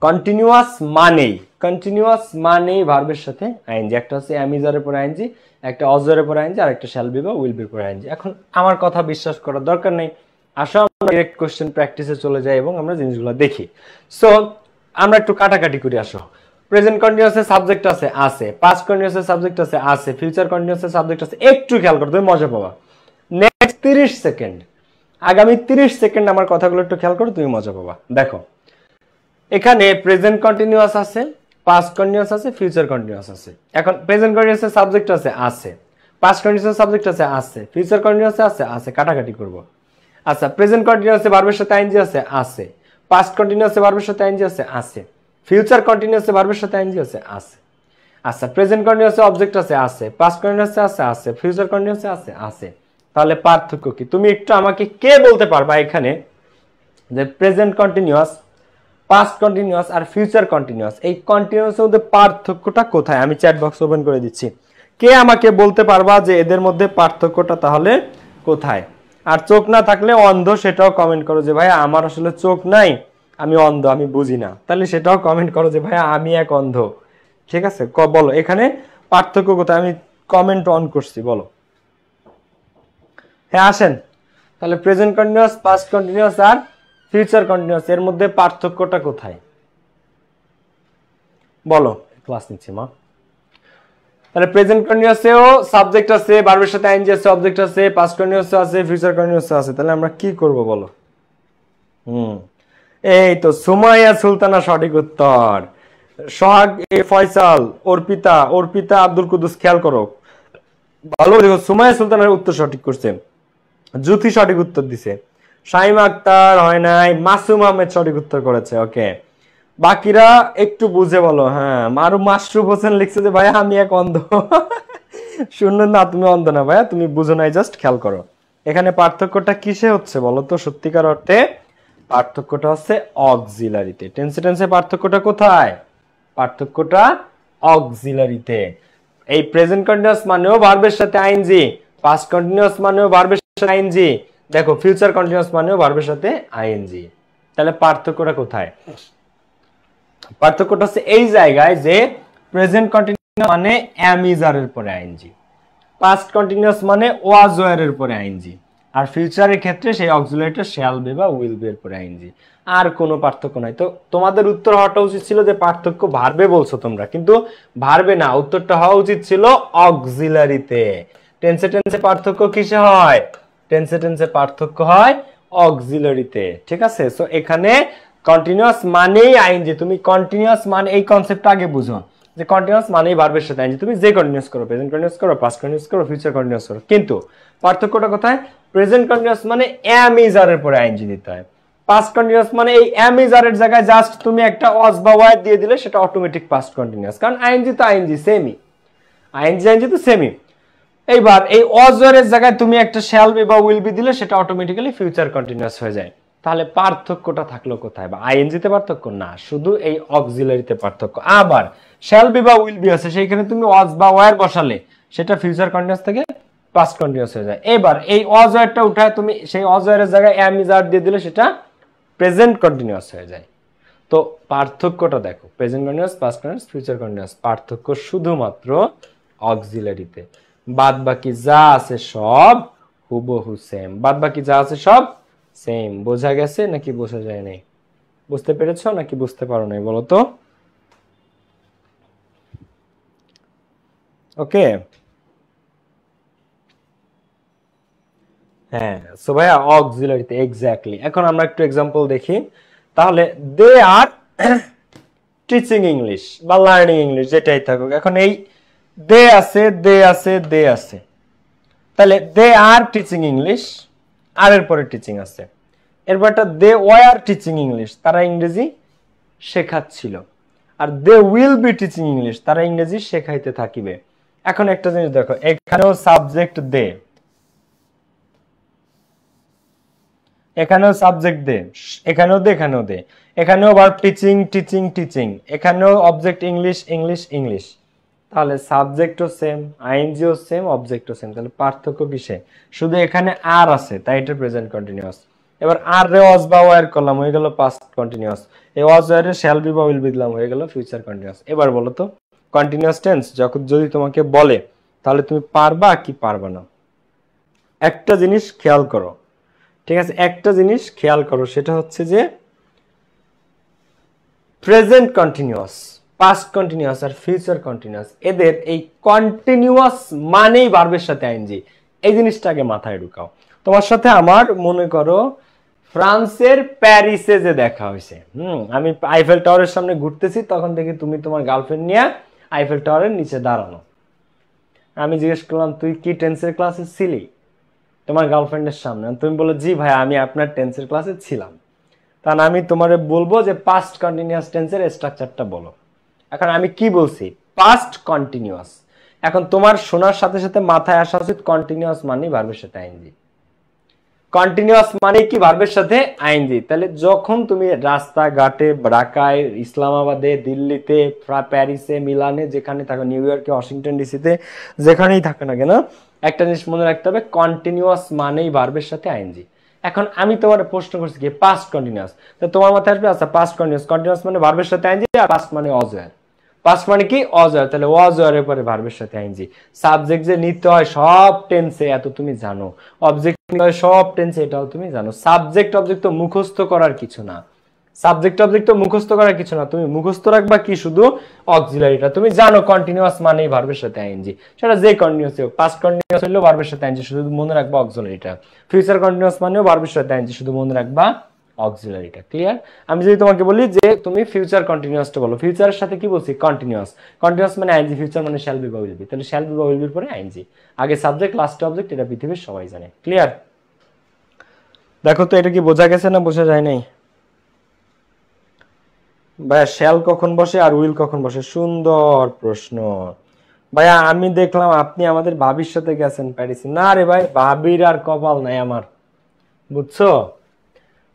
A: কন্টিনিউয়াস মানেই কন্টিনিউয়াস মানেই ভার্বের সাথে আইএনজি। একটা হচ্ছে am is are এর পর আইএনজি, একটা was এর পর আইএনজি, আর একটা shall be বা will be এর পর আইএনজি। এখন আমার কথা বিশ্বাস করার দরকার নেই, আসো আমরা ডাইরেক্ট কোশ্চেন প্র্যাকটিসে চলে যাই এবং আমরা জিনিসগুলো দেখি। সো আমরা একটু কাটাকাটি করি, আসো। প্রেজেন্ট কন্টিনিউয়াসের সাবজেক্ট আছে, পাস্ট কন্টিনিউয়াসের সাবজেক্ট আছে, ফিউচার কন্টিনিউয়াসের সাবজেক্ট আছে। একটু খেয়াল করো, তুমি মজা পাবা। নেক্সট 30 সেকেন্ড, আগামী 30 সেকেন্ড আমার কথাগুলো একটু খেয়াল করো, তুমি মজা পাবা। দেখো, এখানে প্রেজেন্ট কন্টিনিউয়াস আছে, পাস্ট কন্টিনিউয়াস আছে, ফিউচার কন্টিনিউয়াস আছে। এখন প্রেজেন্ট কন্টিনিউয়াসের সাবজেক্ট আছে, পাস্ট কন্টিনিউয়াসের সাবজেক্ট আছে, ফিউচার কন্টিনিউয়াস আছে, কাটাকাটি করব। আচ্ছা, প্রেজেন্ট কন্টিনিউয়াসে ভার্বের সাথে আইএনজি আছে, পাস্ট কন্টিনিউয়াসে ভার্বের সাথে আইএনজি আছে, ফিউচার কন্টিনিউয়াসে ভার্বের সাথে আইএনজি আছে। আচ্ছা, প্রেজেন্ট কন্টিনিউয়াসে অবজেক্ট আছে, পাস্ট কন্টিনিউয়াসে আছে, ফিউচার কন্টিনিউয়াসে আছে। তাহলে পার্থক্য কি? তুমি একটু আমাকে কে বলতে পারবা এখানে যে প্রেজেন্ট কন্টিনিউয়াস, পাস্ট কন্টিনিউয়াস আর ফিউচার কন্টিনিউয়াস, এই কন্টিনিউয়াসের মধ্যে পার্থক্যটা কোথায়? আমি চ্যাট বক্স ওপেন করে দিচ্ছি। কে আমাকে বলতে পারবা যে এদের মধ্যে পার্থক্যটা তাহলে কোথায়? আর চোখ না থাকলে অন্ধ, সেটাও কমেন্ট করো যে ভাই আমার আসলে চোখ নাই, আমি অন্ধ, আমি বুঝি না। তাহলে সেটাও কমেন্ট করো যে ভাই আমি এক অন্ধ। ঠিক আছে, বলো এখানে পার্থক্য কোথায়? আমি কমেন্ট অন করছি, বলো। হ্যাঁ আসেন। তাহলে প্রেজেন্ট কন্টিনিউয়াস, পাস্ট কন্টিনিউয়াস আর ফিউচার কন্টিনিউয়াস, এর মধ্যে পার্থক্যটা কোথায় বলো। ক্লাস নিচ্ছি মা। তাহলে প্রেজেন্ট কন্টিনিউয়াসেও সাবজেক্ট আছে, ভার্বের সাথে আইএনজি আছে, অবজেক্ট আছে, পাস্ট কন্টিনিউয়াসে আছে, ফিউচার কন্টিনিউয়াসে আছে। তাহলে আমরা কি করব বলো? এই তো সুমাইয়া সুলতানা সঠিক উত্তর। সোহাগ ফয়সাল, অর্পিতা আব্দুল কুদ্দুস, খেয়াল করো ভালো দেখো, সুমাইয়া সুলতানার উত্তর সঠিক করছে, জুথি সঠিক উত্তর দিছে, শাইমা আক্তার হয় নাই, মাসুম আহমেদ সঠিক উত্তর করেছে। ওকে, বাকিরা একটু বুঝে বলো। হ্যাঁ, আরো মাশরুফ হোসেন লিখছে যে ভাইয়া আমি এক অন্ধ। শূন্য না, তুমি অন্ধ না ভাইয়া, তুমি বুঝো নাই, জাস্ট খেয়াল করো এখানে পার্থক্যটা কিসে হচ্ছে বলো তো। সত্যিকার অর্থে পার্থক্যটা হচ্ছে অক্সিলারিতে। টেন্সে পার্থক্যটা কোথায়? পার্থক্যটা অক্সিলারিতে। এই প্রেজেন্ট কন্টিনিউয়াস মানেও ভার্বের সাথে আইএনজি, পাস্ট কন্টিনিউয়াস মানেও ভার্বের সাথে আইএনজি, দেখো ফিউচার কন্টিনিউয়াস মানেও ভার্বের সাথে আইএনজি। তাহলে পার্থক্যটা কোথায়? পার্থক্যটা হচ্ছে এই জায়গায় যে প্রেজেন্ট কন্টিনিউয়াস মানে am is are এর পরে আইএনজি, পাস্ট কন্টিনিউয়াস মানে was were এর পরে আইএনজি, আর ফিউচারের ক্ষেত্রে সেই অক্সিলারিটা shall be বা will be এর পরে আইএনজি। আর কোনো পার্থক্য নাই। তো তোমাদের উত্তর হওয়াটা উচিত ছিল যে পার্থক্য ভার্বে বলছো তোমরা, কিন্তু ভার্বে না, উত্তরটা হওয়া উচিত ছিল অক্সিলারিতে। টেন্সে পার্থক্য কিসে হয়? টেন্সে পার্থক্য হয় অক্সিলারিতে। ঠিক আছে, সো এখানে কন্টিনিউয়াস মানেই আইএনজি। তুমি কন্টিনিউয়াস মানে এই কনসেপ্টটা আগে বুঝো যে কন্টিনিউয়াস মানেই ভার্বের সাথে আইএনজি। তুমি যে কন্টিনিউয়াস করো, প্রেজেন্ট কন্টিনিউয়াস করো, পাস্ট কন্টিনিউয়াস করো, ফিউচার কন্টিনিউয়াস করো, কিন্তু পার্থক্যটা কোথায়? প্রেজেন্ট কন্টিনিউয়াস মানে am is are এর পরে আইএনজি দিতে হয়। পাস্ট কন্টিনিউয়াস মানে এই am is are এর জায়গায় জাস্ট তুমি একটা was বা were দিয়ে দিলে সেটা অটোমেটিক পাস্ট কন্টিনিউয়াস, কারণ আইএনজি তো আইএনজি সেমই, আইএনজি তো সেমই। এইবার এই was were এর জায়গায় তুমি একটা shall be বা will be দিলে সেটা অটোমেটিক্যালি ফিউচার কন্টিনিউয়াস হয়ে যায়। তাহলে পার্থক্যটা থাকলো কোথায়? বা আইএনজিতে পার্থক্য না, শুধু এই অক্সিলারিতে পার্থক্য। আবার shall be বা will be আছে, সেইখানে তুমি was বা were বসালে সেটা ফিউচার কন্টিনিউয়াস থেকে পাস্ট কন্টিনিউয়াস হয়ে যায়। এবার এই was were-টা উঠায় তুমি সেই was were এর জায়গায় am is are দিয়ে দিলে সেটা প্রেজেন্ট কন্টিনিউয়াস হয়ে যায়। তো পার্থক্যটা দেখো, present continuous, past continuous, future continuous, পার্থক্য শুধুমাত্র অক্সিলারিতে। বাদ বাকি যা আছে সব হুবহু সেম, বাদ বাকি যা আছে সব সেম। বোঝা গেছে নাকি বোঝা যায় নাই? বুঝতে পেরেছো নাকি বুঝতে পারো নাই বলো তো? ওকে, হ্যাঁ, সো ভাইয়া অক্সিলারিতে এক্স্যাক্টলি। এখন আমরা একটু এক্সাম্পল দেখি। তাহলে দে আর টিচিং ইংলিশ বা লার্নিং ইংলিশ, যেটাই থাকুক। এখন এই দে আছে, তাহলে দে আর টিচিং ইংলিশ, আর এর পরে টিচিং আছে। এরপর একটা দে ওয়ার টিচিং ইংলিশ, তারা ইংরেজি শেখাচ্ছিল। আর they will be teaching English, তারা ইংরেজি শেখাইতে থাকিবে। এখন একটা জিনিস দেখো, এখানেও সাবজেক্ট দে, এখানেও সাবজেক্ট দে, এখানেও দে, এখানেও দে, এখানেও ভার্ব টিচিং টিচিং টিচিং, এখানেও অবজেক্ট ইংলিশ ইংলিশ ইংলিশ। তাহলে সাবজেক্টও সেম, আইএনজিও সেম, অবজেক্টও সেম। তাহলে পার্থক্য কিসে? শুধু এখানে আর আছে তাই এটা প্রেজেন্ট কন্টিনিউয়াস, এবার আর রে ওয়াজ বা ওয়ার করলাম, হয়ে গেল পাস্ট কন্টিনিউয়াস। এই ওয়াজ ওয়ার শ্যাল বি বা উইল বি দিলাম, হয়ে গেল ফিউচার কন্টিনিউয়াস। এবার বলো তো কন্টিনিউয়াস টেন্স যখন যদি তোমাকে বলে তাহলে তুমি পারবা কি পারবা না? একটা জিনিস খেয়াল করো, ঠিক আছে, একটা জিনিস খেয়াল করো, সেটা হচ্ছে যে প্রেজেন্ট কন্টিনিউয়াস, পাস্ট কন্টিনিউয়াস আর ফিউচার কন্টিনিউয়াস, এদের এই কন্টিনিউয়াস মানেই ভার্বের সাথে আইএনজি। এই জিনিসটা আগে মাথায় ঢুকাও। তোমার সাথে আমার মনে করো ফ্রান্সের প্যারিসে যে দেখা হয়েছে, আমি আইফেল টাওয়ারের সামনে ঘুরতেছি, তখন দেখি তুমি তোমার গার্লফ্রেন্ড নিয়ে আইফেল টাওয়ারের নিচে দাঁড়ানো। আমি জিজ্ঞেস করলাম তুই কি টেন্সের ক্লাসে ছিলি তোমার গার্লফ্রেন্ডের সামনে? তুমি বলো জি ভাই আমি আপনার টেন্সের ক্লাসে ছিলাম। তাহলে আমি তোমারে বলবো যে পাস্ট কন্টিনিউয়াস টেন্সের স্ট্রাকচারটা বলো। এখন আমি কি বলছি? Past continuous. এখন তোমার শোনার সাথে সাথে মাথায় আসা উচিত কন্টিনিউয়াস মানে ভার্বের সাথে আইএনজি। কন্টিনিউয়াস মানে কি ভার্বের সাথে আইএনজি। তাহলে যখন তুমি রাস্তাঘাটে, ঢাকায়, ইসলামাবাদে, দিল্লিতে, প্যারিসে, মিলানে, যেখানে থাকো, নিউ ইয়র্কে, ওয়াশিংটন ডিসিতে, যেখানেই থাকো না কেন, একটা জিনিস মনে রাখতে হবে কন্টিনিউয়াস মানেই ভার্বের সাথে আইএনজি। এখন আমি তোমার প্রশ্ন করছি কি পাস্ট কন্টিনিউয়াস, তো তোমার মাথায় আসবে আচ্ছা পাস্ট কন্টিনিউয়াস, কন্টিনিউয়াস মানে ভার্বের সাথে আইএনজি, আর পাস্ট মানে অজয়। পাস্ট মানে কি অজয়, তাহলে অজয়ের পরে ভার্বের সাথে আইএনজি। সাবজেক্ট যে নিতে হয় সব টেন্সে এত তুমি জানো, অবজেক্ট নিতে হয় সব টেন্সে এটাও তুমি জানো। সাবজেক্ট অবজেক্ট তো মুখস্থ করার কিছু না, সাবজেক্ট অবজেক্ট তো মুখস্থ করার কিছু না, তুমি মুখস্থ রাখবা কি শুধু অক্সিলারিটা। তুমি জানো কন্টিনিউয়াস মানেই ভার্বের সাথে আইএনজি, সেটা যে কন্টিনিউয়াস হোক, পাস্ট কন্টিনিউয়াস হলেও ভার্বের সাথে আইএনজি, শুধু মনে রাখবা অক্সিলারিটা। ফিউচার কন্টিনিউয়াস মানেও ভার্বের সাথে আইএনজি, শুধু মনে রাখবা অক্সিলারিটা। ক্লিয়ার? আমি যদি তোমাকে বলি যে তুমি ফিউচার কন্টিনিউয়াসটা বলো, ফিউচারের সাথে কি বলছি? কন্টিনিউয়াস। কন্টিনিউয়াস মানে আইএনজি, ফিউচার মানে শ্যাল বি বা উইল বি, তাহলে শ্যাল বি বা উইল বির পরে আইএনজি, আগে সাবজেক্ট লাস্টে অবজেক্ট, এটা পৃথিবীর সবাই জানে। ক্লিয়ার? দেখো তো এটা কি বোঝা গেছে না বোঝা যায় নাই? ভাইয়া শ্যাল কখন বসে আর উইল কখন বসে? সুন্দর প্রশ্ন ভাইয়া। আমি দেখলাম আপনি আমাদের ভাবির সাথে গেছেন প্যারিসে। না রে ভাই, ভাবির আর কপাল নাই আমার, বুঝছো?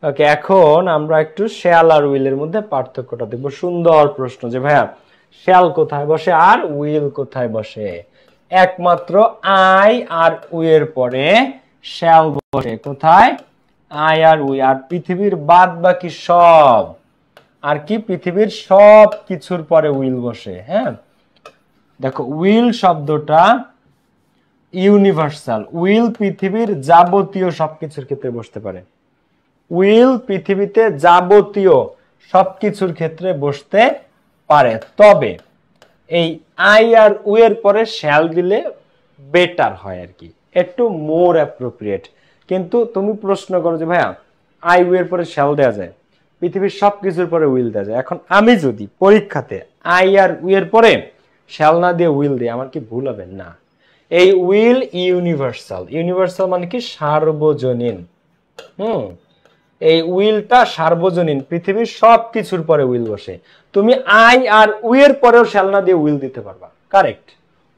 A: ওকে, এখন আমরা একটু শ্যাল আর উইলের মধ্যে পার্থক্যটা দেখবো। সুন্দর প্রশ্ন যে ভাইয়া শ্যাল কোথায় বসে আর উইল কোথায় বসে? একমাত্র আই আর উইয়ের পরে শ্যাল বসে। কোথায়? I R we. আর পৃথিবীর বাদ বাকি সব, আর কি পৃথিবীর সব কিছুর পরে উইল বসে। হ্যাঁ দেখো উইল শব্দটা ইউনিভার্সাল। উইল পৃথিবীর যাবতীয় সবকিছুর ক্ষেত্রে বসতে পারে। উইল পৃথিবীতে যাবতীয় সবকিছুর ক্ষেত্রে বসতে পারে, তবে এই আই আর উই এর পরে শ্যাল দিলে বেটার হয় আর কি, একটু মোর অ্যাপ্রোপ্রিয়েট। কিন্তু তুমি প্রশ্ন করো যে ভাইয়া আই উই এর পরে শ্যাল দেওয়া যায়, পৃথিবীর সবকিছুর পরে উইল দেওয়া যায়, এখন আমি যদি পরীক্ষাতে আই আর উই এর পরে শ্যাল না দিয়ে উইল দিই, আমার কি ভুল হবে? না। এই উইল ইউনিভার্সাল। ইউনিভার্সাল মানে কি সার্বজনীন। এই উইলটা সার্বজনীন, পৃথিবীর সব কিছুর পরে উইল বসে। তুমি আই আর উই এর পরেও শ্যাল না দিয়ে উইল দিতে পারবা, কারেক্ট।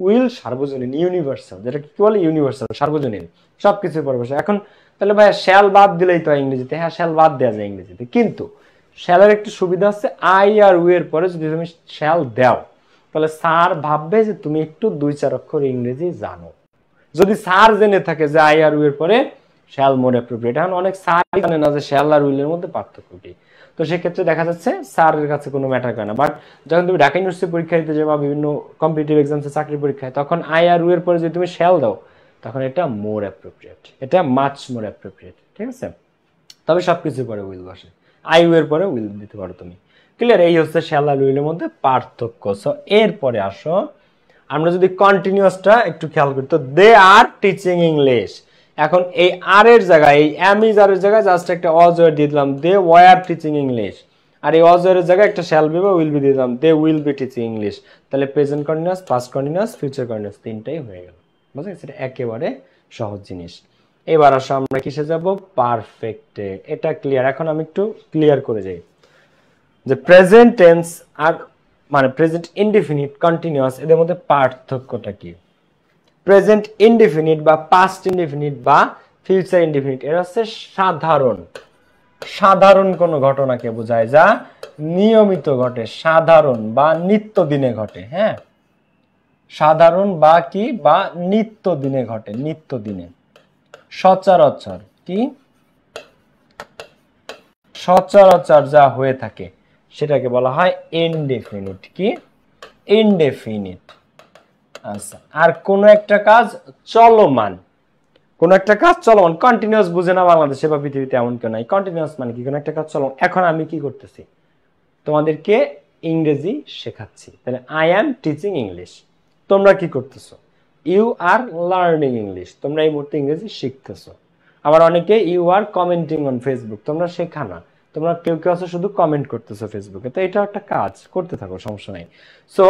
A: উইল সার্বজনীন, ইউনিভার্সাল, যেটা কি বলে ইউনিভার্সাল, সার্বজনীন, সবকিছুর পরে বসে। এখন তাহলে ভাই শ্যাল বাদ দিলেই তো ইংরেজিতে, হ্যাঁ শ্যাল বাদ দেওয়া যায় ইংরেজিতে, কিন্তু শ্যালের একটু সুবিধা হচ্ছে আই আর উই এর পরে যদি তুমি শ্যাল দাও তাহলে স্যার ভাববে যে তুমি একটু 2-4 অক্ষর ইংরেজি জানো। যদি স্যার জেনে থাকে যে আই আর উই এর পরে শ্যাল মোর অ্যাপ্রোপ্রিয়েট, এখন অনেক স্যার জানে না যে শ্যাল আর উইলের মধ্যে পার্থক্য কি, তো সেক্ষেত্রে দেখা যাচ্ছে স্যারের কাছে কোনো ম্যাটার করে না। বাট যখন তুমি ঢাকা ইউনিভার্সিটি পরীক্ষা দিতে যাবে বা বিভিন্ন কম্পিটিটিভ এক্সামসে চাকরি পরীক্ষায়, তখন আই আর উই এর পরে যদি তুমি শ্যাল দাও তখন এটা মোর অ্যাপ্রোপ্রিয়েট, এটা মাচ মোর অ্যাপ্রোপ্রিয়েট, ঠিক আছে? তবে সবকিছুর পরে উইল বসে, আই উই এর পরে উইল দিতে পারো তুমি। ক্লিয়ার? এই হচ্ছে শ্যাল আর উইলের মধ্যে পার্থক্য। সো এরপরে আসো আমরা যদি কন্টিনিউয়াসটা একটু খেয়াল করি, তো দে আর টিচিং ইংলিশ। এখন এই আর এর জায়গায়, এই এম ইজ আর এর জায়গায় জাস্ট একটা অজয় দিয়ে দিলাম, দে ওয়ার টিচিং ইংলিশ। আর এই অজয়ের জায়গায় একটা শ্যাল বি বা উইল বি দিয়ে দিলাম, they will be teaching English. তাহলে present continuous, past continuous, future continuous, তিনটাই হয়ে গেল। বুঝতে গেছে? এটা একেবারে সহজ জিনিস। এবার আসো আমরা কিসে যাব? পারফেক্টে। এটা ক্লিয়ার? এখন আমি একটু ক্লিয়ার করে যাই যে প্রেজেন্ট টেন্স আর মানে প্রেজেন্ট ইনডিফিনিট, কন্টিনিউয়াস, এদের মধ্যে পার্থক্যটা কি। প্রেজেন্ট ইনডিফিনিট বা পাস্ট ইনডিফিনিট বা ফিউচার ইনডিফিনিট এরা হচ্ছে সাধারণ, সাধারণ কোনো ঘটনাকে বোঝায় যা নিয়মিত ঘটে, সাধারণ বা নিত্যদিনে ঘটে। হ্যাঁ সাধারণ বা কি বা নিত্যদিনে ঘটে, নিত্যদিনে, সচরাচর কি সচরাচর যা হয়ে থাকে সেটাকে বলা হয় ইনডেফিনিট। কি? ইনডেফিনিট। আচ্ছা, আর কোন একটা কাজ চলমান, কোন একটা কাজ চলমান, কন্টিনিউয়াস বুঝে না বাংলাদেশে বা পৃথিবীতে এমন কেউ নাই। কন্টিনিউয়াস মানে কি? কোন একটা কাজ চলমান। এখন আমি কি করতেছি? তোমাদেরকে ইংরেজি শেখাচ্ছি, তাহলে আই অ্যাম টিচিং ইংলিশ। তোমরা কি করতেছো? You are learning English. তোমরা এই মুহূর্তে ইংরেজি শিখতেছো। আবার অনেকে you are commenting on Facebook. তোমরা শেখা না, তোমরা কেউ কেউ আছো শুধু কমেন্ট করতেছো ফেসবুকে। তো এটা একটা কাজ, করতে থাকো, সমস্যা নাই। সো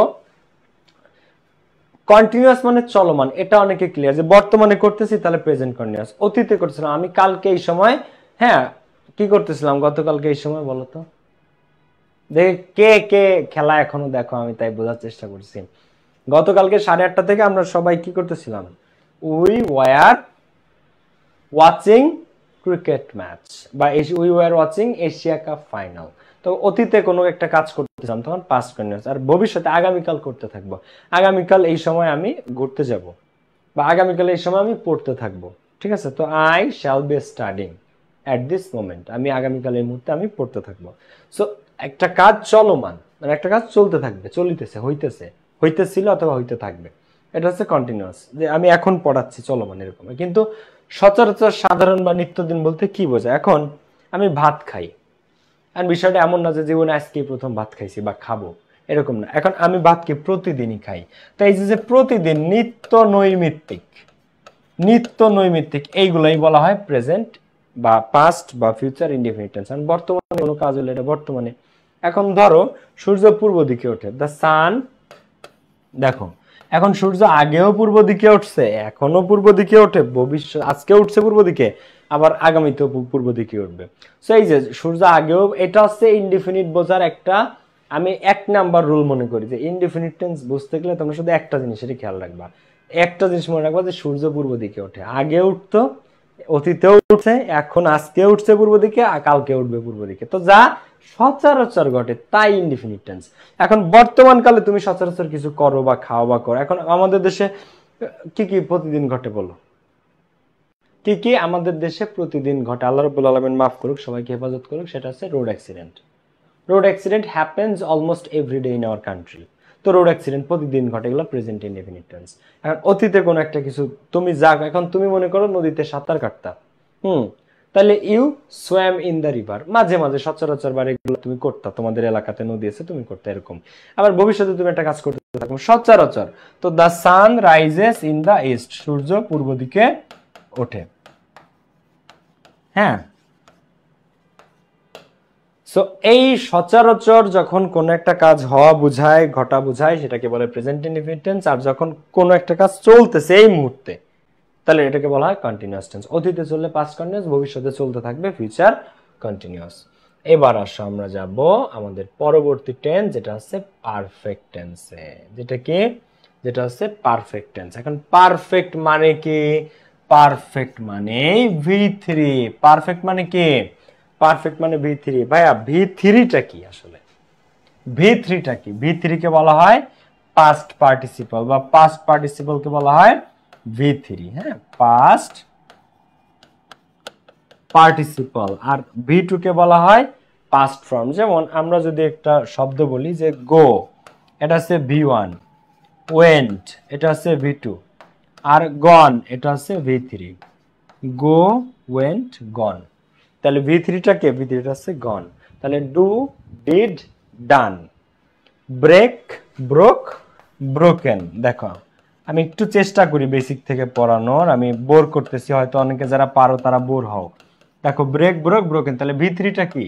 A: কন্টিনিউয়াস মানে চলমান, এটা অনেকে ক্লিয়ার যে বর্তমানে করতেছি তাহলে প্রেজেন্ট কন্টিনিউয়াস। অতীতে করতেছিলাম আমি কালকে এই সময়, হ্যাঁ কি করতেছিলাম গতকালকে এই সময়, বলো তো দেখে কে কে খেলা এখনো দেখো, আমি তাই বোঝার চেষ্টা করছি। গতকালকে 8:30 থেকে আমরা সবাই কি করতেছিলাম? We were watching cricket match, বা we were watching Asia cup final. তো অতীতে কোনো একটা কাজ করতেছিলাম তখন পাস্ট কন্টিনিউয়াস। আর ভবিষ্যতে আগামীকাল করতে থাকবো, আগামীকাল এই সময় আমি ঘুরতে যাব, বা আগামীকাল এই সময় আমি পড়তে থাকবো। ঠিক আছে? তো I shall be studying at this moment, আমি আগামীকাল এই মুহূর্তে আমি পড়তে থাকবো। সো একটা কাজ চলমান মানে একটা কাজ চলতে থাকবে, চলিতেছে, হইতেছে, হইতেছিল অথবা হইতে থাকবে। এটা হচ্ছে কন্টিনিউয়াস, যে আমি এখন পড়াচ্ছি চলমান এরকম। কিন্তু সচরাচর সাধারণ বা নিত্যদিন বলতে কি বোঝায়? এখন আমি ভাত খাই, আর বিষয়টা এমন না যে জীবনে আজকে প্রথম ভাত খাইছি বা খাবো, এরকম না। এখন আমি ভাতকে প্রতিদিনই খাই। তাই যে প্রতিদিন, নিত্য নৈমিত্তিক, নিত্য নৈমিত্তিক, এইগুলাই বলা হয় প্রেজেন্ট বা পাস্ট বা ফিউচার ইনডিফিনিট টেন্স। আর বর্তমানে কোনো কাজ হলে এটা বর্তমানে। এখন ধরো সূর্য পূর্ব দিকে ওঠে, দ্য সান, দেখো এখন সূর্য আগেও পূর্ব দিকে উঠছে, এখনো পূর্ব দিকে ওঠে, ভবিষ্যৎ আজকে উঠছে পূর্ব দিকে, আবার আগামীতেও পূর্ব দিকে উঠবে। সো এই যে সূর্য আগেও, এটা হচ্ছে ইনডিফিনিট বোঝার একটা, আমি 1 নাম্বার রুল মনে করি যে ইনডিফিনিট টেন্স বুঝতে গেলে তোমরা শুধু একটা জিনিসেরই খেয়াল রাখবা, একটা জিনিস মনে রাখবা, যে সূর্য পূর্ব দিকে ওঠে। আগে উঠতো, অতীতেও উঠছে, এখন আজকে উঠছে পূর্ব দিকে, আর কালকে উঠবে পূর্ব দিকে। তো যা সচরাচর ঘটে তাই ইনডিফিনিট টেন্স। এখন বর্তমান কালে তুমি সচরাচর কিছু করো বা খাও বা করো। এখন আমাদের দেশে কি কি প্রতিদিন ঘটে বলো? কি কি আমাদের দেশে প্রতিদিন ঘটে? আল্লাহ রাব্বুল আলামিন মাফ করুক, সবাইকে হেফাজত করুক। সেটা হচ্ছে road accident. Road accident happens almost every day in our country. তো রোড অ্যাক্সিডেন্ট প্রতিদিন ঘটে, এগুলো প্রেজেন্ট ইনডিফিনিট টেন্স। এখন অতীতে কোনো একটা কিছু তুমি এখন তুমি মনে করো নদীতে সাঁতার কাটতা, তাহলে you swam in the river. মাঝে মাঝে সচরাচর বার এগুলো তুমি করতা, তোমাদের এলাকাতে নদী আছে তুমি করতে, এরকম। আবার ভবিষ্যতে তুমি একটা কাজ করতে থাকো সচরাচর। তো the sun rises in the east, সূর্য পূর্ব দিকে ওঠে। হ্যাঁ, সো এই সচরাচর যখন কোন একটা কাজ হওয়া বুঝায়, ঘটা বুঝায়, সেটাকে বলে প্রেজেন্ট ইনডিফিনিট টেন্স। আর যখন কোন একটা কাজ চলতেছে এই মুহূর্তে, তাহলে এটাকে বলা হয় কন্টিনিউয়াস টেন্স। অতীতে চললে পাস্ট কন্টিনিউয়াস, ভবিষ্যতে চলতে থাকবে ফিউচার কন্টিনিউয়াস। এবার আসো আমরা যাব আমাদের পরবর্তী টেন্স, যেটা হচ্ছে পারফেক্ট টেন্সে। যেটা কি? যেটা হচ্ছে পারফেক্ট টেন্স। এখন পারফেক্ট মানে কি? পারফেক্ট মানে V3। পারফেক্ট মানে কি? পারফেক্ট মানে V3। ভাইয়া V3টা কি আসলে? V3টা কি? V3 কে বলা হয় পাস্ট পার্টিসিপল, বা পাস্ট পার্টিসিপল কে বলা হয় V3। হ্যাঁ, পাস্ট পার্টিসিপল। আর V2 কে বলা হয় পাস্ট ফর্ম। যেমন আমরা যদি একটা শব্দ বলি যে গো, এটা হচ্ছে V1, ওয়েন্ট এটা হচ্ছে V2, আর গন এটা হচ্ছে V3। Go, went, gone. তাহলে V3টা কে? V3টা হচ্ছে গন। তাহলে do, did, done. Break, broke, broken. দেখো আমি একটু চেষ্টা করি বেসিক থেকে পড়ানোর, আমি বোর করতেছি, হয়তো অনেকে যারা পারো তারা বোর হও। দেখো ব্রেক, ব্রোক, ব্রোকেন। তাহলে V3টা কি?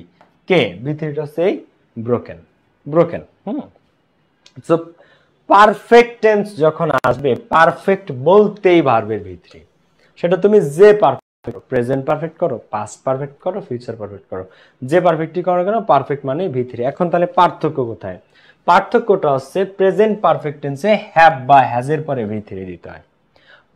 A: কে? V3টা হচ্ছে এই broken, broken. So perfect tense যখন আসবে, পারফেক্ট বলতেই ভার্বের V3। সেটা তুমি যে পারফেক্ট, প্রেজেন্ট পারফেক্ট করো, পাস্ট পারফেক্ট করো, ফিউচার পারফেক্ট করো, যে পারফেক্টই করো কেন, পারফেক্ট মানে V3। এখন তাহলে পার্থক্য কোথায়? পার্থক্যটা হচ্ছে প্রেজেন্ট পারফেক্ট টেন্সে হ্যাভ বা হ্যাজ এর পরে V3 দিতে হয়।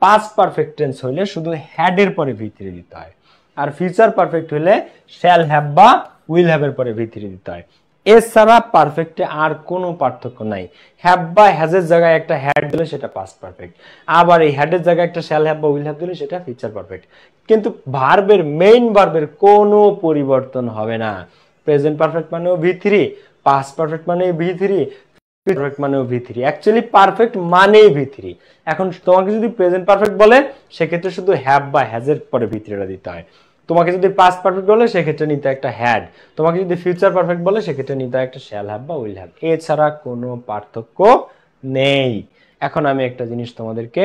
A: পাস্ট পারফেক্ট টেন্স হইলে শুধু হ্যাড এর পরে V3 দিতে হয়। আর ফিউচার পারফেক্ট হইলে শ্যাল হ্যাভ বা উইল হ্যাভ এর পরে V3 দিতে হয়। এছাড়া পারফেক্টে আর কোনো পার্থক্য নাই। হ্যাভ বা হ্যাজের জায়গায় একটা হ্যাড দিলে সেটা পাস্ট পারফেক্ট, আবার এই হ্যাডের জায়গায় একটা শ্যাল হ্যাভ বা উইল হ্যাভ দিলে সেটা ফিউচার পারফেক্ট। কিন্তু ভার্বের, মেইন ভার্বের কোনো পরিবর্তন হবে না। প্রেজেন্ট পারফেক্ট মানেও V3, পাস্ট পারফেক্ট মানেও V3, পারফেক্ট মানেও V3। অ্যাকচুয়ালি পারফেক্ট মানেই V3। এখন তোমাকে যদি প্রেজেন্ট পারফেক্ট বলে সেক্ষেত্রে শুধু হ্যাভ বা হ্যাজের পরে V3টা দিতে হয়। তোমাকে যদি পাস্ট পারফেক্ট বলে সেক্ষেত্রে নিতে একটা হ্যাড, তোমাকে যদি ফিউচার পারফেক্ট বলে সেক্ষেত্রে নিতে একটা শ্যাল হ্যাভ বা উইল হ্যাভ। এছাড়া কোনো পার্থক্য নেই। এখন আমি একটা জিনিস তোমাদেরকে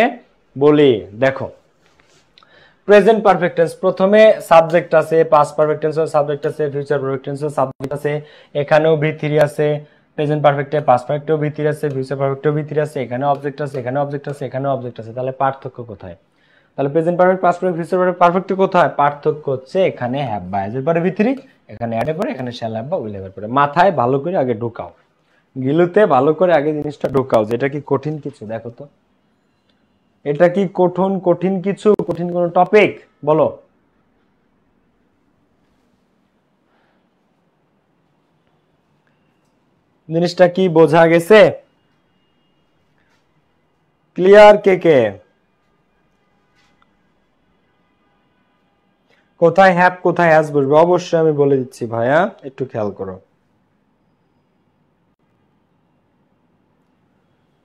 A: বলি, দেখো প্রেজেন্ট পারফেক্ট টেন্স প্রথমে সাবজেক্ট আছে, পাস্ট পারফেক্ট টেন্সের সাবজেক্ট আছে, ফিউচার পারফেক্ট টেন্সের সাবজেক্ট আছে, এখানেও V3 আছে, প্রেজেন্ট পারফেক্টে পাস্ট পারফেক্টেও V3 আছে, ফিউচার পারফেক্টেও V3 আছে, এখানেও অবজেক্ট আছে, এখানেও অবজেক্ট আছে, এখানেও অবজেক্ট আছে। তাহলে পার্থক্য কোথায়? তাহলে present perfect, past perfect, future perfect perfect কোথায়? পার্থক্য হচ্ছে এখানে হ্যাভ বা হ্যাজ এর পরে V3, এখানে অ্যাড এর পরে, এখানে শ্যাল হ্যাভ বা উইল হ্যাভ এর পরে। মাথায় ভালো করে আগে ঢোকাও, গিলুতে ভালো করে আগে জিনিসটা ঢোকাও। যেটা কি কঠিন কিছু? দেখো তো এটা কি কঠিন কিছু, কঠিন কোন টপিক? বলো। জিনিসটা কি বোঝা গেছে? ক্লিয়ার? কে কে কোথায় হ্যাভ কোথায় হ্যাজ বসবে অবশ্যই আমি বলে দিচ্ছি ভাইয়া, একটু খেয়াল করো।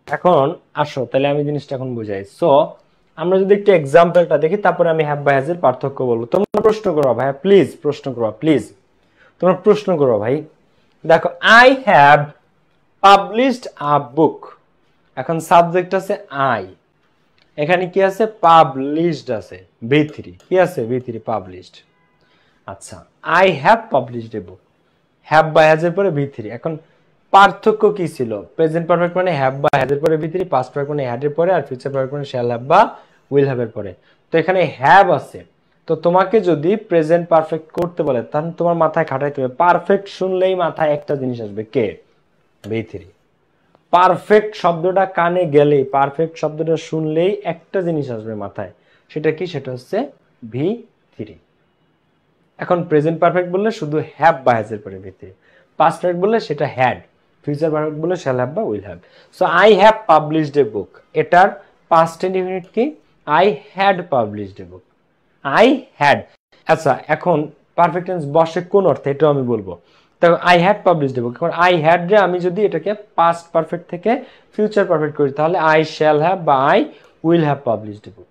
A: এখন আসো তাহলে আমি জিনিসটা এখন বুঝাই। সো আমরা যদি একটু এক্সাম্পলটা দেখি তারপরে আমি হ্যাভ বা হ্যাজের পার্থক্য বলবো। তোমরা প্রশ্ন করো ভাইয়া, প্লিজ প্রশ্ন করো, প্লিজ তোমরা প্রশ্ন করো ভাই। দেখো আই হ্যাভ পাবলিশড আ বুক, এখন সাবজেক্ট আছে আই, এখানে কি আছে? পাবলিশড আছে, V3 কি আছে? V3 published. আচ্ছা I have published a book, have বা হ্যাজ এর পরে V3। এখন পার্থক্য কি ছিল? প্রেজেন্ট পারফেক্ট মানে হ্যাভ বা হ্যাজ এর পরে V3, পাস্ট পারফেক্ট মানে হ্যাড এর পরে, আর ফিউচার পারফেক্ট মানে শ্যাল হ্যাভ বা উইল হ্যাভ এর পরে। তো এখানে হ্যাভ আছে, তো তোমাকে যদি প্রেজেন্ট পারফেক্ট করতে বলে তাহলে তোমার মাথায় খাটাইতে হবে, পারফেক্ট শুনলেই মাথায় একটা জিনিস আসবে, কে? V3। পারফেক্ট শব্দটা কানে গেলেই, পারফেক্ট শব্দটা শুনলেই একটা জিনিস আসবে মাথায়, সেটা কি? সেটা হচ্ছে V3। এখন প্রেজেন্ট পারফেক্ট বললে শুধু হ্যাভ বা হ্যাজ এর পরে V3, পাস্ট পারফেক্ট বললে সেটা হ্যাড, ফিউচার পারফেক্ট বললে শ্যাল হ্যাভ বা will have. So I have published a book, এটার পাস্ট ইনডিফিনিট কি? I had published a book, I had. আচ্ছা এখন পারফেক্ট টেন্স বসে কোন অর্থে এটাও আমি বলবো। দেখো I had published a book, এখন আই হ্যাড রে আমি যদি এটাকে পাস্ট পারফেক্ট থেকে ফিউচার পারফেক্ট করি তাহলে আই শ্যাল হ্যাভ বা I will have published a book,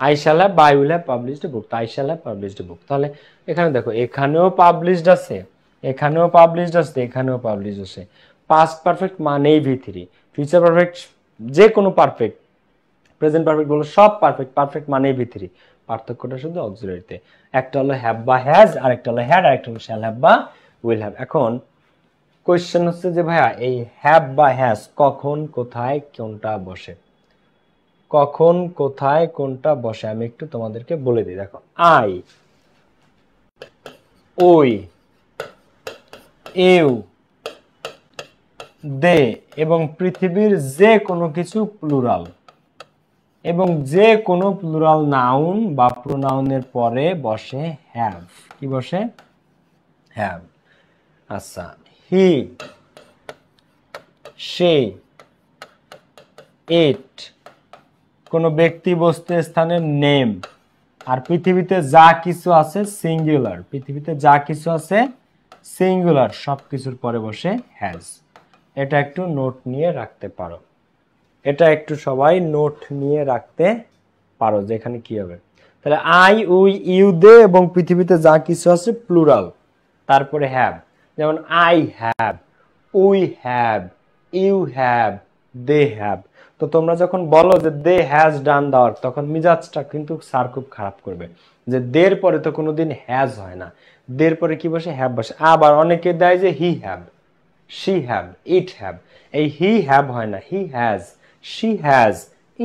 A: I shall have বা I will have published a book, I shall have published a book. তাহলে এখানে দেখো এখানেও পাবলিশড আছে, এখানেও পাবলিশড আছে, এখানেও পাবলিশড আছে। পাস্ট পারফেক্ট মানেই V3, ফিউচার পারফেক্ট যে কোনো পারফেক্ট, প্রেজেন্ট পারফেক্ট বলো সব পারফেক্ট, পারফেক্ট মানেই V3। পার্থক্যটা শুধু অক্সিলারিতে, একটা হলো হ্যাভ বা হ্যাজ, আর একটা হলো হ্যাড, আর একটা হলো শ্যাল হ্যাভ বা উইল হ্যাভ। এখন কোশ্চেন হচ্ছে যে ভাইয়া এই হ্যাভ বা হ্যাজ কখন কোথায় কোনটা বসে, কখন কোথায় কোনটা বসে আমি একটু তোমাদেরকে বলে দিই। দেখো আই, ওই, ইউ, দে এবং পৃথিবীর যে কোনো কিছু প্লুরাল, এবং যে কোনো প্লুরাল নাউন বা প্রোনাউনের পরে বসে হ্যাভ। কি বসে? হ্যাভ। আচ্ছা হি, সে, ইট কোনো ব্যক্তি বস্তু স্থানের নেম, আর পৃথিবীতে যা কিছু আছে সিঙ্গুলার, পৃথিবীতে যা কিছু আছে সিঙ্গুলার, সবকিছুর পরে বসে হ্যাজ। এটা একটু নোট নিয়ে রাখতে পারো, এটা একটু সবাই নোট নিয়ে রাখতে পারো যে এখানে কি হবে। তাহলে আই, উই, ইউ, দে এবং পৃথিবীতে যা কিছু আছে প্লুরাল, তারপরে হ্যাভ। যেমন I have, we have, you have, they have. তো তোমরা যখন বলো যে they has done the work, তখন মিজাজটা কিন্তু স্যার খুব খারাপ করবে, যে দের পরে তো কোনোদিন হ্যাজ হয় না, দের পরে কি বসে? হ্যাভ বসে। আবার অনেকে দেয় যে he have, she have, it have, এই হি হ্যাভ হয় না, he has, she has,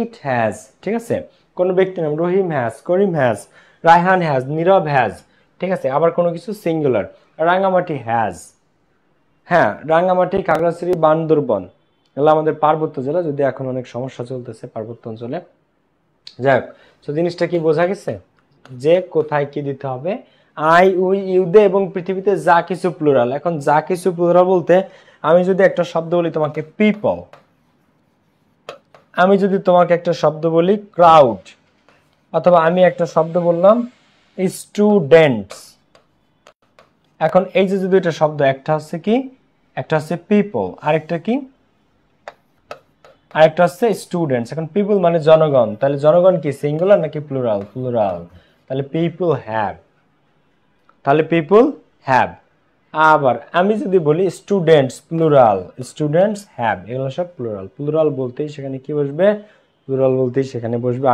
A: it has। ঠিক আছে? কোন ব্যক্তির নাম Rahim has, Karim has, Raihan has, Nirob has. ঠিক আছে? আবার কোনো কিছু সিঙ্গুলার, রাঙ্গামাটি হ্যাজ। হ্যাঁ রাঙ্গামাটি, খাগড়াছড়ি, বান্দরবন এগুলো আমাদের পার্বত্য জেলা, যদি এখন অনেক সমস্যা চলতেছে পার্বত্য অঞ্চলে। যাই হোক, তো জিনিসটা কি বোঝা গেছে যে কোথায় কি দিতে হবে? আই, উই, ইউ, দে এবং পৃথিবীতে যা কিছু প্লুরাল। এখন যা কিছু প্লুরাল বলতে আমি যদি একটা শব্দ বলি তোমাকে পিপল, আমি যদি তোমাকে একটা শব্দ বলি ক্রাউড, অথবা আমি একটা শব্দ বললাম স্টুডেন্টস, এখন এই যে দুইটা শব্দ, একটা হচ্ছে কি, একটা হচ্ছে পিপল, আরেকটা কি, আরেকটা হচ্ছে স্টুডেন্টস। এখন পিপল মানে জনগণ, তাহলে জনগণ কি সিঙ্গুলার নাকি প্লুরাল? প্লুরাল। তাহলে পিপল হ্যাভ, তাহলে পিপল হ্যাভ। আবার আমি যদি বলি স্টুডেন্টস প্লুরাল, স্টুডেন্টস হ্যাভ, এগুলো সব প্লুরাল। প্লুরাল বলতেই সেখানে কি বসবে? প্লুরাল বলতেই সেখানে বসবে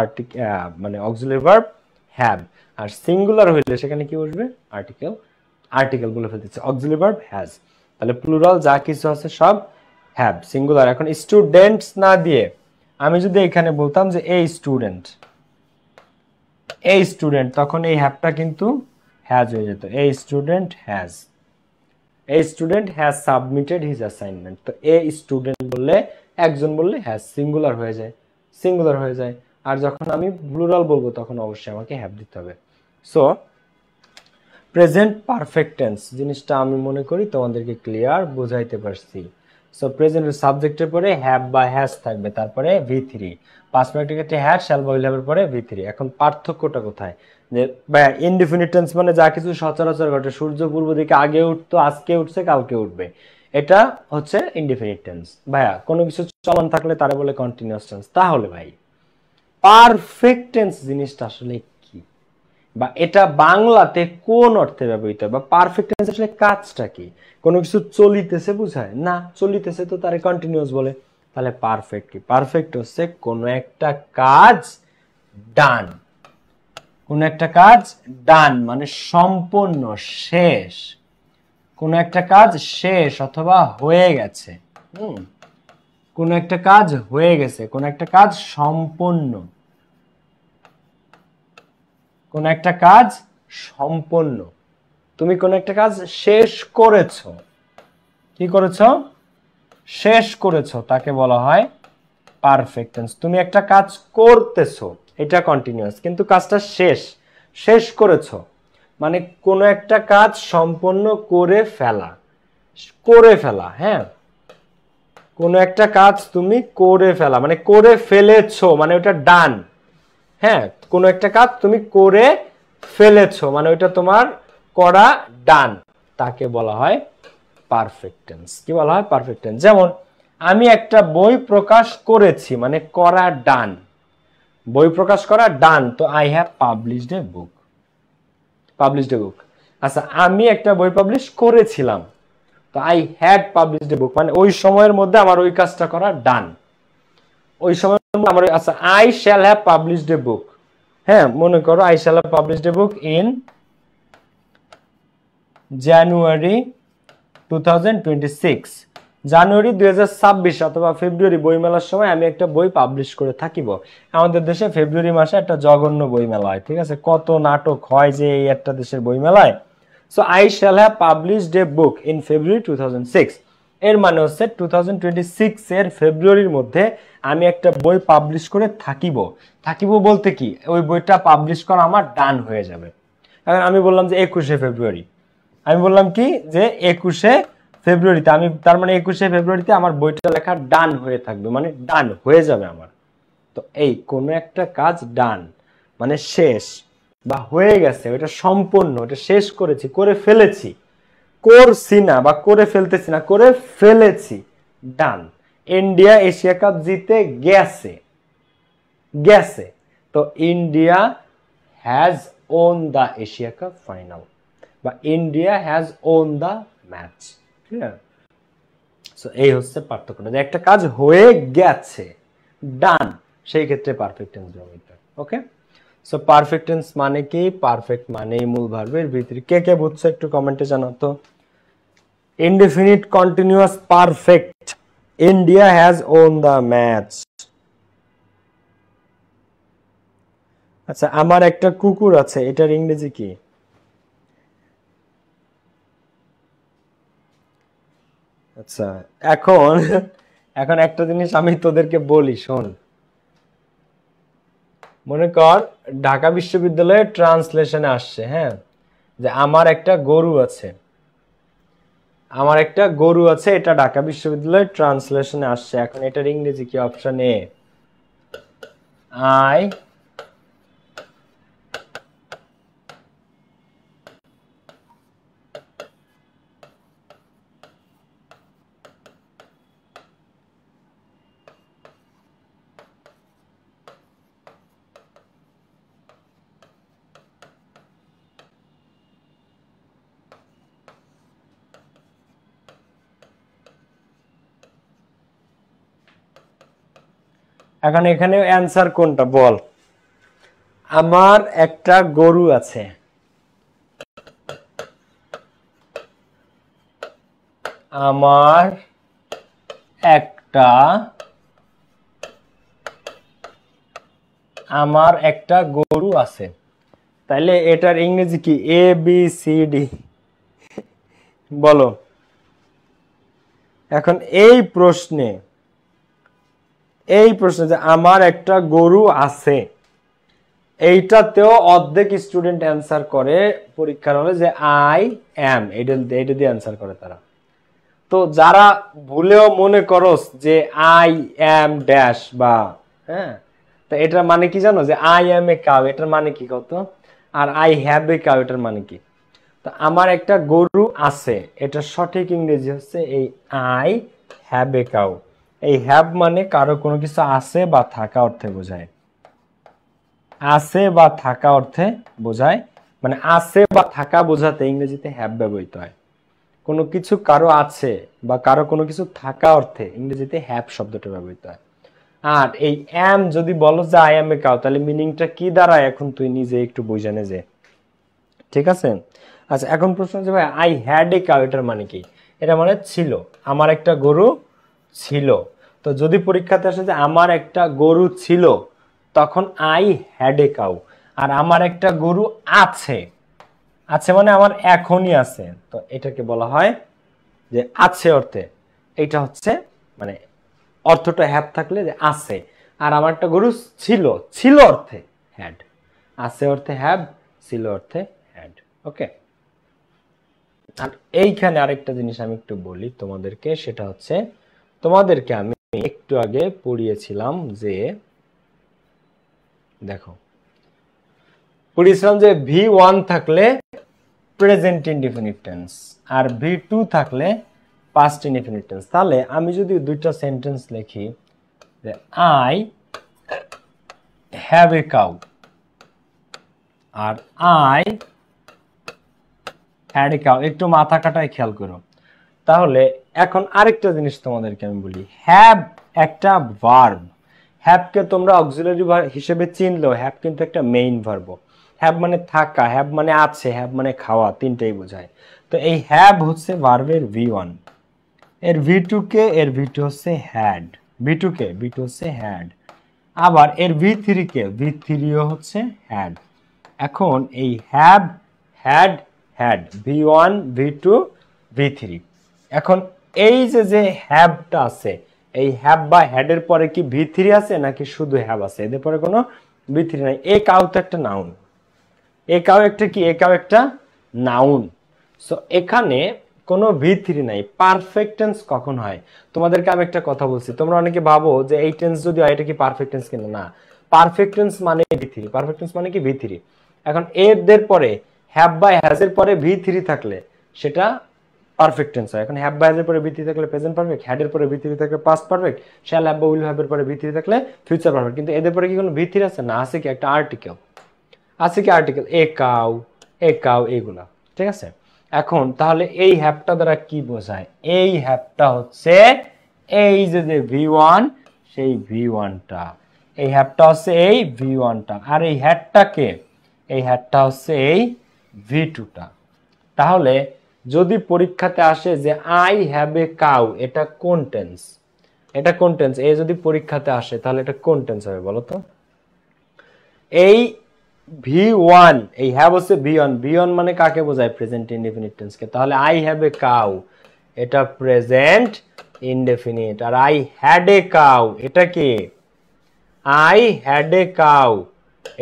A: মানে অক্সিলারি ভার্ব হ্যাভ। আর সিঙ্গুলার হইলে সেখানে কি বসবে? আর্টিকেল। আর্টিকেল বলে ফেলতেছে, অক্সিলারি ভার্ব হ্যাজ। তাহলে প্লুরাল যা কিছু আছে সব হ্যাভ, সিঙ্গুলার। এখন স্টুডেন্টস না দিয়ে আমি যদি এখানে বলতাম যে এই স্টুডেন্ট, এই স্টুডেন্ট, তখন এই হ্যাভটা কিন্তু হ্যাজ হয়ে যেত। এই স্টুডেন্ট হ্যাজ, এই student has submitted his assignment. তো এই স্টুডেন্ট বললে, একজন বললে হ্যাজ সিঙ্গুলার হয়ে যায়, সিঙ্গুলার হয়ে যায়। আর যখন আমি প্লুরাল বলবো তখন অবশ্যই আমাকে হ্যাভ দিতে হবে। সো প্রেজেন্ট পারফেক্ট টেন্স জিনিসটা আমি মনে করি তোমাদেরকে ক্লিয়ার বোঝাইতে পারছি। সো প্রেজেন্টের সাবজেক্টের পরে হ্যাভ বা হ্যাজ থাকবে, তারপরে V3। পাস্ট পারফেক্টের ক্ষেত্রে হ্যাড, শ্যাল বা উইল হ্যাভের পরে V3। এখন পার্থক্যটা কোথায়? যে ভাইয়া ইনডিফিনিট টেন্স মানে যা কিছু সচরাচর ঘটে, সূর্য পূর্ব দিকে আগে উঠতো, আজকে উঠছে, কালকে উঠবে, এটা হচ্ছে ইনডিফিনিট টেন্স। ভাইয়া কোনো কিছু চলমান থাকলে তারা বলে কন্টিনিউয়াস টেন্স। তাহলে ভাই পারফেক্ট টেন্স জিনিসটা আসলে কি, বা এটা বাংলাতে কোন অর্থে ব্যবহৃত হয়, বা পারফেক্ট টেন্স আসলে কাজটা কি? কোনো কিছু চলিতেছে বুঝায় না? চলিতেছে তো তারে কন্টিনিউয়াস বলে। তাহলে পারফেক্ট কি? পারফেক্ট হচ্ছে কোনো একটা কাজ ডান, কোন একটা কাজ ডান মানে সম্পূর্ণ, শেষ। কোন একটা কাজ শেষ অথবা হয়ে গেছে। কোন একটা কাজ হয়ে গেছে, কোন একটা কাজ সম্পূর্ণ, কোন একটা কাজ সম্পূর্ণ। তুমি কোন একটা কাজ শেষ করেছো, কি করেছো? শেষ করেছো, তাকে বলা হয় পারফেক্ট টেন্স। তুমি একটা কাজ করতেছো, এটা কন্টিনিউয়াস, কিন্তু কাজটা শেষ, শেষ করেছো মানে কোনো একটা কাজ সম্পন্ন করে ফেলা, করে ফেলা। হ্যাঁ, কোনো একটা কাজ তুমি করে ফেলা মানে করে ফেলেছো, মানে ওটা ডান। হ্যাঁ, কোনো একটা কাজ তুমি করে ফেলেছো মানে ওটা তোমার করা ডান, তাকে বলা হয় পারফেক্ট টেন্স। কি বলা হয়? Perfect tense. যেমন আমি একটা বই প্রকাশ করেছি মানে করা ডান, বই প্রকাশ করা ডান, তো I have published a book, published a book. আচ্ছা, আমি একটা বই পাবলিশ করেছিলাম, তো I had published a book, মানে ওই সময়ের মধ্যে আমার ওই কাজটা করা ডান, ওই সময়ের মধ্যে আমার। আচ্ছা, I shall have published a book. হ্যাঁ, মনে করো I shall have published a book in January 2026, January 2026 অথবা ফেব্রুয়ারি বইমেলার সময় আমি একটা বই পাবলিশ করে থাকিব। আমাদের দেশে ফেব্রুয়ারি মাসে একটা জঘন্য বইমেলা হয়, ঠিক আছে? কত নাটক হয় যে এই একটা দেশের বইমেলায়। So I shall have published a book in February 2006, এর মানে হচ্ছে 2026 এর ফেব্রুয়ারির মধ্যে আমি একটা বই পাবলিশ করে থাকিব। থাকিব বলতে কি, ওই বইটা পাবলিশ করা আমার ডান হয়ে যাবে। এখন আমি বললাম যে 21শে ফেব্রুয়ারি, আমি বললাম কি যে 21শে ফেব্রুয়ারিতে, আমি তার মানে 21শে ফেব্রুয়ারিতে আমার বইটা লেখা ডান হয়ে থাকবে, মানে ডান হয়ে যাবে আমার। তো এই কোন একটা কাজ ডান মানে শেষ বা হয়ে গেছে, ওটা সম্পূর্ণ, ওটা শেষ করেছি, করে ফেলেছি, করছি না বা করে ফেলতেছি না, করে ফেলেছি, ডান। ইন্ডিয়া এশিয়া কাপ জিতে গেছে, গেছে। তো India has won the Asia cup final, বা India has won the match. Clear? So এই হচ্ছে পার্থক্যটা, যে একটা কাজ হয়ে গেছে, ডান, সেই ক্ষেত্রে পারফেক্ট টেন্স ব্যবহৃত। ওকে, সো পারফেক্ট টেন্স মানে কি? পারফেক্ট মানেই মূল ভার্বের ভিতরে। কে কে বুঝছো একটু কমেন্টে জানাও তো। Indefinite continuous perfect, India has won the match. আচ্ছা, আমার একটা কুকুর আছে, এটার ইংরেজি কি? আচ্ছা, এখন এখন একটা জিনিস আমি তোদেরকে বলি, শোন। মনে কর ঢাকা বিশ্ববিদ্যালয়ে ট্রান্সলেশনে আসছে, হ্যাঁ, যে আমার একটা গরু আছে, আমার একটা গরু আছে, এটা ঢাকা বিশ্ববিদ্যালয়ে ট্রান্সলেশনে আসছে। এখন এটার ইংরেজি কি? অপশন এ, আই এখন এখানে অ্যান্সার কোনটা বল? আমার একটা গরু আছে। আমার একটা গরু আছে। তাইলে এটার ইংরেজি কি? এ বি সি ডি বলো। এখন এই প্রশ্নে যে আমার একটা গরু আছে, এইটাতেও অর্ধেক স্টুডেন্ট অ্যান্সার করে পরীক্ষার হলে যে আই এম, এটা দিয়ে অ্যান্সার করে তারা। তো যারা ভুলেও মনে করস যে আই এম ড্যাশ বা হ্যাঁ, তো এটার মানে কি জানো? যে আই এম এ কাউ, এটার মানে কি কত? আর আই হ্যাভ এ কাউ, এটার মানে কি? তো আমার একটা গরু আছে, এটার সঠিক ইংরেজি হচ্ছে এই আই হ্যাভ এ কাউ। এই হ্যাভ মানে কারো কোনো কিছু আছে বা থাকা অর্থে বোঝায়। আছে বা থাকা অর্থে বোঝায়, মানে আছে বা থাকা বোঝাতে ইংরেজিতে হ্যাভ ব্যবহৃত হয়। কোনো কিছু কারো আছে বা কারো কোনো কিছু থাকা অর্থে ইংরেজিতে হ্যাভ শব্দটা ব্যবহৃত হয়। আর এই এম যদি বলো যে আই এম এ কাউ, তাহলে মিনিংটা কি দাঁড়ায় এখন তুই নিজে একটু বুঝে নে যে। ঠিক আছে? আচ্ছা, এখন প্রশ্ন হচ্ছে ভাই আই হ্যাড এ কাউ এটার মানে কি? এটা মানে ছিল, আমার একটা গরু ছিল। তো যদি পরীক্ষাতে আসে যে আমার একটা গরু ছিল, তখন আই হ্যাড এ কাউ। আর আমার একটা গরু আছে, আছে মানে আমার এখনই আছে, তো এটাকে বলা হয় যে আছে অর্থে। এটা হচ্ছে মানে অর্থটা হ্যাভ থাকলে যে আছে। আর আমার একটা গরু ছিল, ছিল অর্থে হ্যাড। আছে অর্থে হ্যাভ, ছিল অর্থে হ্যাড। ওকে। আর এইখানে আরেকটা জিনিস আমি একটু বলি তোমাদেরকে, সেটা হচ্ছে তোমাদেরকে আমি একটু আগে পড়িয়েছিলাম যে, দেখো পড়িয়েছিলাম যে V1 থাকলে প্রেজেন্ট ইনডিফিনিট টেন্স আর V2 থাকলে পাস্ট ইনডিফিনিট টেন্স। তাহলে আমি যদি দুইটা সেন্টেন্স লিখি যে আই হ্যাভ এ কাউ আর আই হ্যাড এ কাউ, একটু মাথা কাটায় খেয়াল করো। তাহলে এখন আরেকটা জিনিস তোমাদেরকে আমি বলি, হ্যাভ একটা ভার্ব। হ্যাভকে তোমরা অক্সিলারি ভার্ব হিসেবে চিনলেও হ্যাভ কিন্তু একটা মেইন ভার্ব। হ্যাভ মানে থাকা, হ্যাভ মানে আছে, হ্যাভ মানে খাওয়া, তিনটাই বোঝায়। তো এই হ্যাভ হচ্ছে ভার্বের V1, এর V2 কে, এর V2 হচ্ছে হ্যাড, V2 কে, V2 হচ্ছে হ্যাড। আবার এর V3 কে, V3 হচ্ছে হ্যাড। এখন এই have, had, had, V1 V2 V3। এখন এই যে হ্যাভটা আছে, এই হ্যাভ বা হ্যাডের পরে কি V3 আছে নাকি শুধু হ্যাভ আছে? এদের পরে কোনো V3 নাই। এ কাউ তো একটা নাউন, এ কাউ একটা কি? এ কাউ একটা নাউন। সো এখানে কোনো V3 নাই। পারফেক্ট টেন্স কখন হয়? তোমাদেরকে আমি একটা কথা বলছি, তোমরা অনেকে ভাবো যে এই টেন্স যদি হয় এটা কি পারফেক্ট টেন্স কিনা? না, পারফেক্ট টেন্স মানে V3। পারফেক্ট টেন্স মানে কি? V3। এখন এদের পরে হ্যাভ বা হ্যাজ এর পরে V3 থাকলে সেটা পারফেক্ট টেন্স হয়। এখন হ্যাভ বা হ্যাজ এর পরে V3 থাকলে প্রেজেন্ট পারফেক্ট, হ্যাড এর পরে V3 থাকলে পাস্ট পারফেক্ট, শ্যাল হ্যাভ বা উইল হ্যাভ এর পরে V3 থাকলে ফিউচার পারফেক্ট। কিন্তু এদের পরে কি কোনো V3 আছে? না। আছে কি? একটা আর্টিকেল আছে কি? Article a cow, a cow, এইগুলা। ঠিক আছে? এখন তাহলে এই হ্যাভটা দ্বারা কি বোঝায়? এই হ্যাভটা হচ্ছে এই যে V1, সেই V1টা। এই হ্যাভটা হচ্ছে এই V1টা। আর এই হ্যাডটাকে, এই হ্যাডটা হচ্ছে এই V2টা। তাহলে যদি পরীক্ষাতে আসে যে আই হ্যাভ এ কাউ, এটা কোন টেন্স? এটা কোন টেন্স? এই যদি পরীক্ষাতে আসে তাহলে এটা কোন টেন্স হবে বলো তো? এই V1, এই হ্যাভ হচ্ছে V1, V1 মানে কাকে বোঝায়? প্রেজেন্ট ইনডেফিনিট টেন্সকে। তাহলে আই হ্যাভ এ কাউ, এটা প্রেজেন্ট ইনডেফিনিট। আর আই হ্যাড এ কাউ, এটা কি? আই হ্যাড এ কাউ,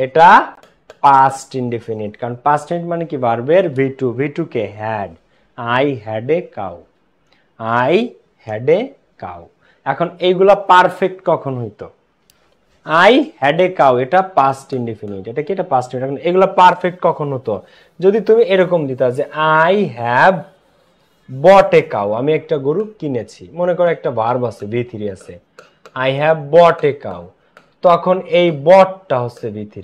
A: এটা পাস্ট ইনডেফিনিট। কারণ পাস্ট ইনডেফিনিট মানে কি? ভার্বের V2, V2 কে? Had. I had a cow, I had a cow. এখন এইগুলা পারফেক্ট কখন হইতো? আই হ্যাড এ কাউ, এটা পাস্ট ইনডিফিনিট। এটা কি? এটা পাস্ট ইনডিফিনিট। এগুলো পারফেক্ট কখন হতো? যদি তুমি এরকম দিতা যে I have bought a cow, আমি একটা গরু কিনেছি। মনে করো একটা ভার্ব আছে, V3 আছে, I have bought a cow, তখন এই বটটা হচ্ছে V3।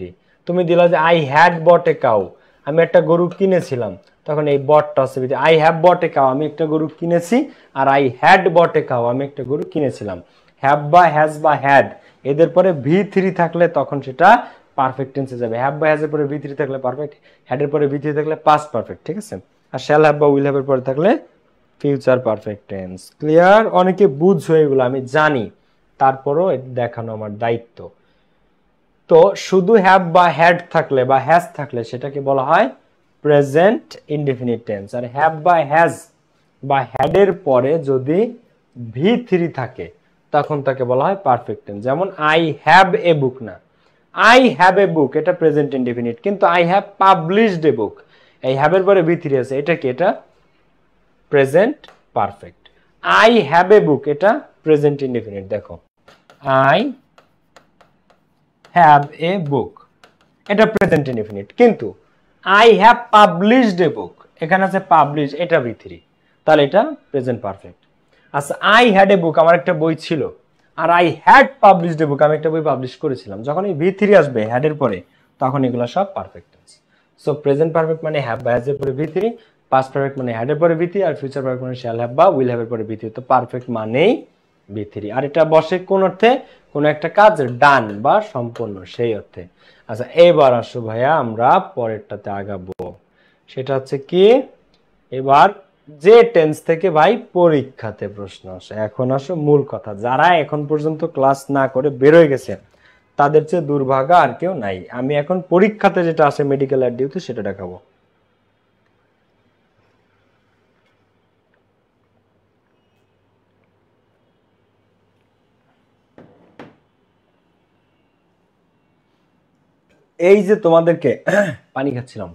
A: তুমি দিলা যে I had bought a cow, আমি একটা গরু কিনেছিলাম, তখন এই বটটা হচ্ছে V3। I have bought a cow, আমি একটা গরু কিনেছি, আর I had bought a cow, আমি একটা গরু কিনেছিলাম। হ্যাভ বা হ্যাজ বা হ্যাড, এদের পরে V3 থাকলে তখন সেটা পারফেক্ট টেন্সে যাবে। হ্যাভ বা হ্যাজের পরে V3 থাকলে পারফেক্ট, হ্যাডের পরে V3 থাকলে পাস্ট পারফেক্ট, ঠিক আছে? আর শ্যাল হ্যাভ বা উইল হ্যাভের পরে থাকলে ফিউচার পারফেক্ট টেন্স। ক্লিয়ার? অনেকে বুঝছো এগুলো, আমি জানি, তারপরও দেখানো আমার দায়িত্ব। তো শুধু হ্যাভ বা হ্যাড থাকলে বা হ্যাজ থাকলে সেটাকে বলা হয় প্রেজেন্ট ইনডেফিনিট টেন্স। আর হ্যাভ বা হ্যাজ বা হ্যাডের পরে যদি V3 থাকে তখন তাকে বলা হয় পারফেক্ট টেন্স। যেমন আই হ্যাভ এ বুক, না, আই হ্যাভ এ বুক এটা প্রেজেন্ট ইনডেফিনিট, কিন্তু I have published a book, এই হ্যাভের পরে V3 আছে, এটা কি? এটা present perfect. I have a book এটা প্রেজেন্ট ইনডেফিনিট। দেখো আই হ্যাভ এ বুক এটা প্রেজেন্ট ইনডেফিনিট, কিন্তু I have published a book এখানে আছে পাবলিশ, এটা V3, তাহলে এটা প্রেজেন্ট পারফেক্ট। আচ্ছা আই হ্যাড এ বুক আমার একটা বই ছিল, আর আই হ্যাড পাবলিশড এ বুক আমি একটা বই পাবলিশ করেছিলাম, যখন এই V3 আসবে হ্যাডের পরে তখন এগুলো সব perfect tense. So present perfect মানে হ্যাভ বা হ্যাজ এর পরে V3, পাস্ট পারফেক্ট মানে হ্যাড এর পরে V3, আর ফিউচার পারফেক্ট মানে শ্যাল হ্যাভ বা উইল হ্যাভ এর পরে V3। তো পারফেক্ট মানেই V3। আর এটা বসে কোন অর্থে? কোন একটা কাজ ডান বা সম্পন্ন, সেই অর্থে। আচ্ছা এবার আসো ভাইয়া আমরা পরেরটাতে আগাবো, সেটা হচ্ছে কি এবার যে টেন্স থেকে ভাই পরীক্ষাতে প্রশ্ন আসে। এখন আসো মূল কথা, যারা এখন পর্যন্ত ক্লাস না করে বেরোয় গেছে তাদের চেয়ে দুর্ভাগা আর কেউ নাই। আমি এখন পরীক্ষাতে যেটা আসে মেডিকেল আর ডিউতে সেটা দেখাবো। এই যে তোমাদেরকে পানি খাচ্ছিলাম,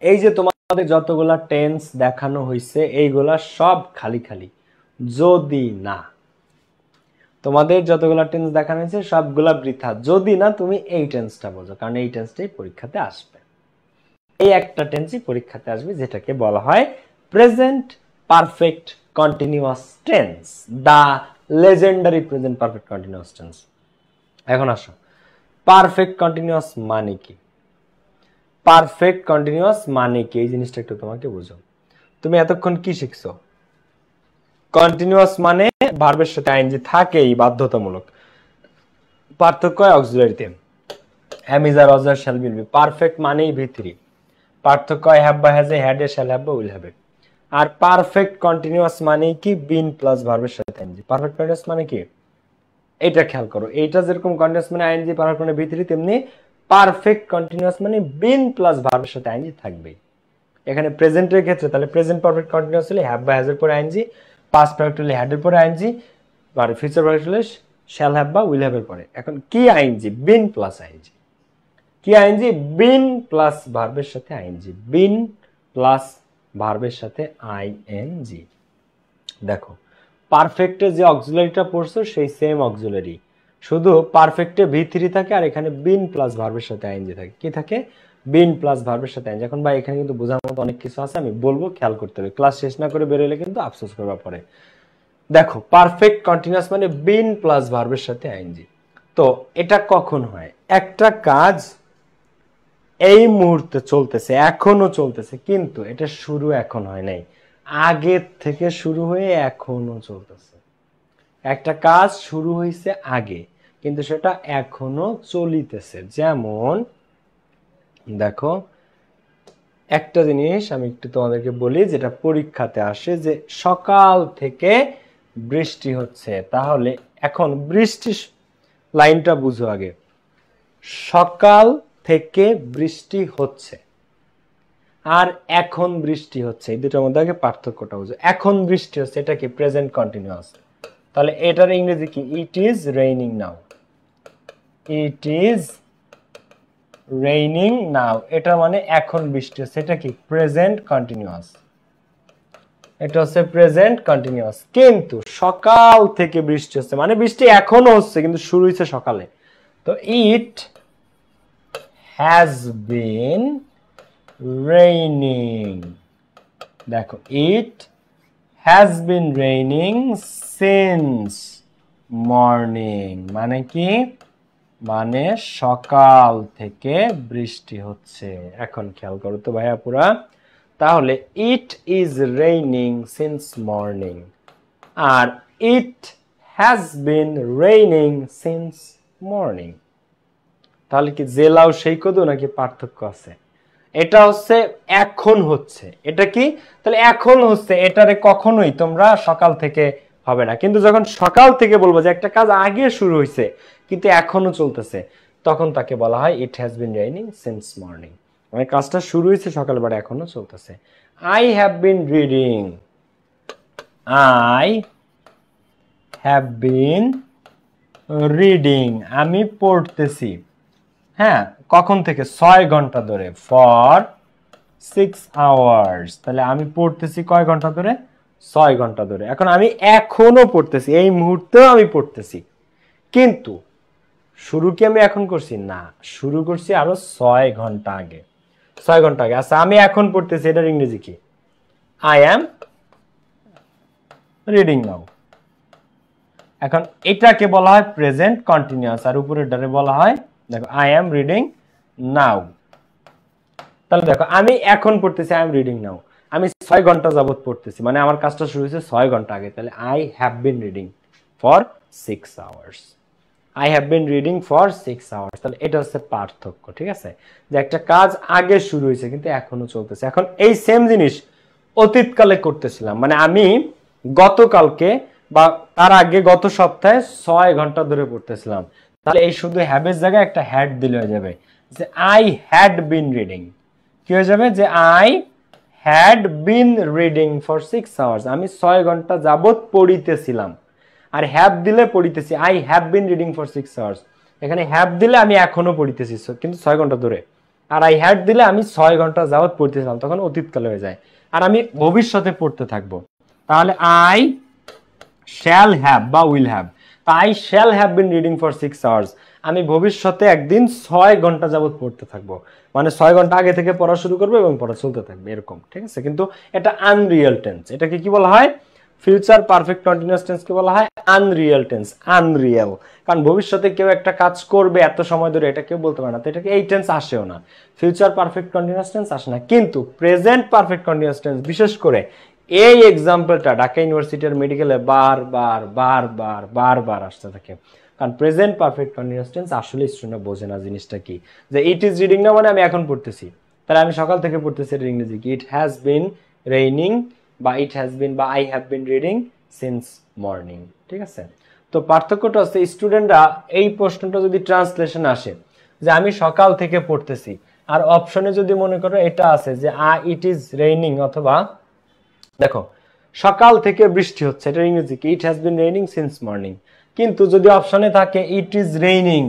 A: এই যে তোমাদের যতগুলা টেন্স দেখানো হয়েছে এইগুলা সব খালি খালি, যদি না তোমাদের যতগুলা টেন্স দেখানো হয়েছে সবগুলা বৃথা যদি না তুমি এই টেন্সটা বোঝো, কারণ এই টেন্সটাই পরীক্ষাতে আসবে। এই একটা টেন্সই পরীক্ষাতে আসবে যেটাকে বলা হয় present perfect continuous tense, the legendary present perfect continuous tense. এখন আসো পারফেক্ট কন্টিনিউয়াস মানে কি? পারফেক্ট কন্টিনিউয়াস মানে কি এই জিনিসটা একটু তোমাকে বুঝো। তুমি এতক্ষণ কি শিখছো? কন্টিনিউয়াস মানে ভার্বের সাথে আইএনজি থাকেই বাধ্যতামূলক, পার্থক্য হয় অক্সিলারিতে, হ্যাম ইজ আর ওয়াজ আর শ্যাল উইল বি। পারফেক্ট মানেই V3, পার্থক্য হয় হ্যাভ বা হ্যাজ এ, হ্যাড এ, শ্যাল হ্যাভ বা উইল হ্যাভ এ। আর পারফেক্ট কন্টিনিউয়াস মানেই কি বিন প্লাস ভার্বের সাথে আইএনজি। পারফেক্ট কন্টিনিউয়াস মানে কি এটা খেয়াল করো, এইটা যেরকম কন্টিনিউয়াস মানে আইএনজি পারফেক্ট মানে V3, তেমনি পারফেক্ট কন্টিনিউয়াস মানে বিন প্লাস ভার্বের সাথে আইএনজি থাকবেই। এখানে প্রেজেন্টের ক্ষেত্রে তাহলে প্রেজেন্ট পারফেক্ট কন্টিনিউয়াস হলে হ্যাভ বা হ্যাজ এর পরে আইএনজি, পাস্ট পারফেক্ট হলে হ্যাড এর পরে আইএনজি, আর ফিউচার পারফেক্ট হলে শ্যাল হ্যাভ বা উইল হ্যাভ এর পরে। এখন কি আইএনজি? Been plus ING. কি আইএনজি? বিন প্লাস ভার্বের সাথে আইএনজি, বিন প্লাস ভার্বের সাথে আইএনজি। দেখো পারফেক্টে যে অক্সিলারিটা পড়ছো সেই সেম অক্সিলারি, শুধু পারফেক্টে V3 থাকে আর এখানে বিন প্লাস ভার্বের সাথে আইএনজি থাকে। কি থাকে? বিন প্লাস ভার্বের সাথে আইএনজি। এখন ভাই এখানে কিন্তু বোঝার মতো অনেক কিছু আছে, আমি বলবো, খেয়াল করতে হবে, ক্লাস শেষ না করে বেরোলে কিন্তু আফসোস করবা পরে। দেখো পারফেক্ট কন্টিনিউয়াস মানে বিন প্লাস ভার্বের সাথে আইএনজি। তো এটা কখন হয়? একটা কাজ এই মুহূর্তে চলতেছে, এখনো চলতেছে, কিন্তু এটা শুরু এখন হয় নাই, আগের থেকে শুরু হয়ে এখনো চলতেছে। একটা কাজ শুরু হয়েছে আগে কিন্তু সেটা এখনো চলিতেছে। যেমন দেখো একটা জিনিস আমি একটু তোমাদেরকে বলি যেটা পরীক্ষাতে আসে, যে সকাল থেকে বৃষ্টি হচ্ছে, তাহলে এখন বৃষ্টি লাইনটা বুঝো আগে। সকাল থেকে বৃষ্টি হচ্ছে আর এখন বৃষ্টি হচ্ছে, এই দুটোর মধ্যে আগে পার্থক্যটা বুঝো। এখন বৃষ্টি হচ্ছে এটা কি? প্রেজেন্ট কন্টিনিউয়াস, তাহলে এটার ইংরেজি কি? ইট is raining now. It is raining now এটা মানে এখন বৃষ্টি হচ্ছে, এটা কি? Present continuous. এটা হচ্ছে প্রেজেন্ট কন্টিনিউয়াস। কিন্তু সকাল থেকে বৃষ্টি হচ্ছে মানে বৃষ্টি এখনো হচ্ছে কিন্তু শুরু হয়েছে সকালে। তো ইট হ্যাজ বিন রেইনিং। দেখো it has been raining since morning মানে কি? মানে সকাল থেকে বৃষ্টি হচ্ছে। এখন খেয়াল করো তো ভাইয়া পুরা, তাহলে it is raining since morning আর it has been raining since morning. তাহলে কি জেলাও সেই কদু নাকি পার্থক্য আছে? এটা হচ্ছে এখন হচ্ছে, এটা কি তাহলে এখন হচ্ছে, এটারে কখনোই তোমরা সকাল থেকে হবে না। কিন্তু যখন সকাল থেকে বলবো যে একটা কাজ আগে শুরু হয়েছে কিন্তু এখনো চলতেছে, তখন তাকে বলা হয় ইট has been raining since morning, মানে কাজটা শুরু হয়েছে সকালবেলা এখনো চলতেছে। I have been reading, I have been reading, আমি পড়তেছি, হ্যাঁ কখন থেকে? 6 ঘন্টা ধরে, ফর 6 আওয়ার্স। তাহলে আমি পড়তেছি কয় ঘন্টা ধরে? 6 ঘন্টা ধরে। এখন আমি এখনো পড়তেছি, এই মুহূর্তেও আমি পড়তেছি, কিন্তু শুরু কি আমি এখন করছি? না, শুরু করছি আরো 6 ঘন্টা আগে, 6 ঘন্টা আগে। আচ্ছা আমি এখন পড়তেছি, এটার ইংরেজি কি? আই অ্যাম রিডিং নাও। এখন এটাকে বলা হয় প্রেজেন্ট কন্টিনিউয়াস, আর উপরেরটারে বলা হয়, দেখো আই অ্যাম রিডিং নাও। তাহলে দেখো আমি এখন পড়তেছি, আই এম রিডিং নাও, আমি 6 ঘন্টা যাবত পড়তেছি, মানে আমার কাজটা শুরু হয়েছে 6 ঘন্টা আগে। তাহলে I have been reading for 6 hours, I have been reading for 6 hours. তাহলে এটা হচ্ছে পার্থক্য, ঠিক আছে, যে একটা কাজ আগে শুরু হয়েছে কিন্তু এখনো চলতেছে। এখন এই সেম জিনিস অতীতকালে করতেছিলাম, মানে আমি গতকালকে বা তার আগে গত সপ্তাহে 6 ঘন্টা ধরে পড়তেছিলাম, তাহলে এই শুধু হ্যাভের জায়গায় একটা হ্যাড দিলে হয়ে যাবে, যে আই হ্যাড বিন রিডিং। কি হয়ে যাবে? যে I had been reading for 6 hours, আমি 6 ঘন্টা যাবত পড়িতেছিলাম। আর হ্যাভ দিলে পড়িতেছি, I have been reading for 6 hours. এখানে হ্যাভ দিলে আমি এখনো পড়িতেছি কিন্তু 6 ঘন্টা ধরে, আর আই হ্যাড দিলে আমি 6 ঘন্টা যাবত পড়তেছিলাম, তখন অতীতকালে হয়ে যায়। আর আমি ভবিষ্যতে পড়তে থাকবো, তাহলে আই শ্যাল হ্যাভ বা will have, I shall have been reading for 6 hours, আমি ভবিষ্যতে একদিন 6 ঘন্টা যাবত পড়তে থাকবো, মানে 6 ঘন্টা আগে থেকে পড়া শুরু করবো এবং পড়া চলতে থাকবে এরকম, ঠিক আছে। কিন্তু এটা আনরিয়েল টেন্স, এটাকে কি বলা হয়? ফিউচার পারফেক্ট কন্টিনিউয়াস টেন্সকে বলা হয় আনরিয়েল টেন্স, আনরিয়েল। কারণ ভবিষ্যতে কেউ একটা কাজ করবে এত সময় ধরে, এটা কেউ বলতে পারে না, তো এটাকে এই টেন্স আসেও না, ফিউচার পারফেক্ট কন্টিনিউয়াস টেন্স আসে না। কিন্তু প্রেজেন্ট পারফেক্ট কন্টিনিউয়াস টেন্স, বিশেষ করে এই এক্সাম্পলটা ঢাকা ইউনিভার্সিটির মেডিকেলে বারবার বারবার বারবার আসতে থাকে, কারণ প্রেজেন্ট পারফেক্ট কন্টিনিউয়াস টেন্স আসলে স্টুডেন্টরা বোঝে না জিনিসটা কি, যে ইট ইজ রিডিং না মানে আমি এখন পড়তেছি, তাহলে আমি সকাল থেকে পড়তেছি, এর ইংরেজি কি? ইট হ্যাজ বিন রেইনিং বা ইট হ্যাজ বিন বা I have been reading since morning, ঠিক আছে। তো পার্থক্যটা হচ্ছে স্টুডেন্টরা এই প্রশ্নটা যদি ট্রান্সলেশন আসে যে আমি সকাল থেকে পড়তেছি, আর অপশনে যদি মনে করো এটা আছে যে ইট ইজ রেইনিং, অথবা দেখো সকাল থেকে বৃষ্টি হচ্ছে, এটা ইংরেজি কি? ইট has been raining since morning. কিন্তু যদি অপশনে থাকে ইট ইজ রেইনিং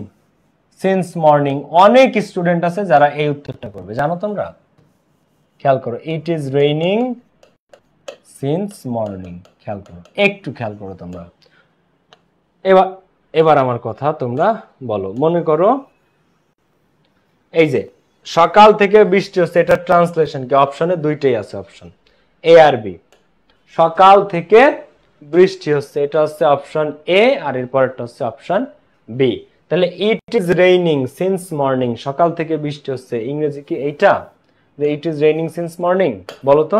A: সিন্স মর্নিং, অনেক স্টুডেন্ট আছে যারা এই উত্তরটা করবে, জানো তোমরা? খেয়াল করো, ইট ইজ রেইনিং সিন্স মর্নিং, খেয়াল করো, একটু খেয়াল করো তোমরা। এবার আমার কথা তোমরা বলো, মনে করো এই যে সকাল থেকে বৃষ্টি হচ্ছে, এটা ট্রান্সলেশন কি? অপশনে দুইটাই আছে, অপশন এ আর বি। সকাল থেকে বৃষ্টি হচ্ছে, এটা হচ্ছে অপশন এ, আর এরপরটা হচ্ছে অপশন বি। তাহলে it is raining since morning, সকাল থেকে বৃষ্টি হচ্ছে, ইংরেজি কি এইটা? যে ইট ইজ রেইনিং সিন্স মর্নিং, বলো তো,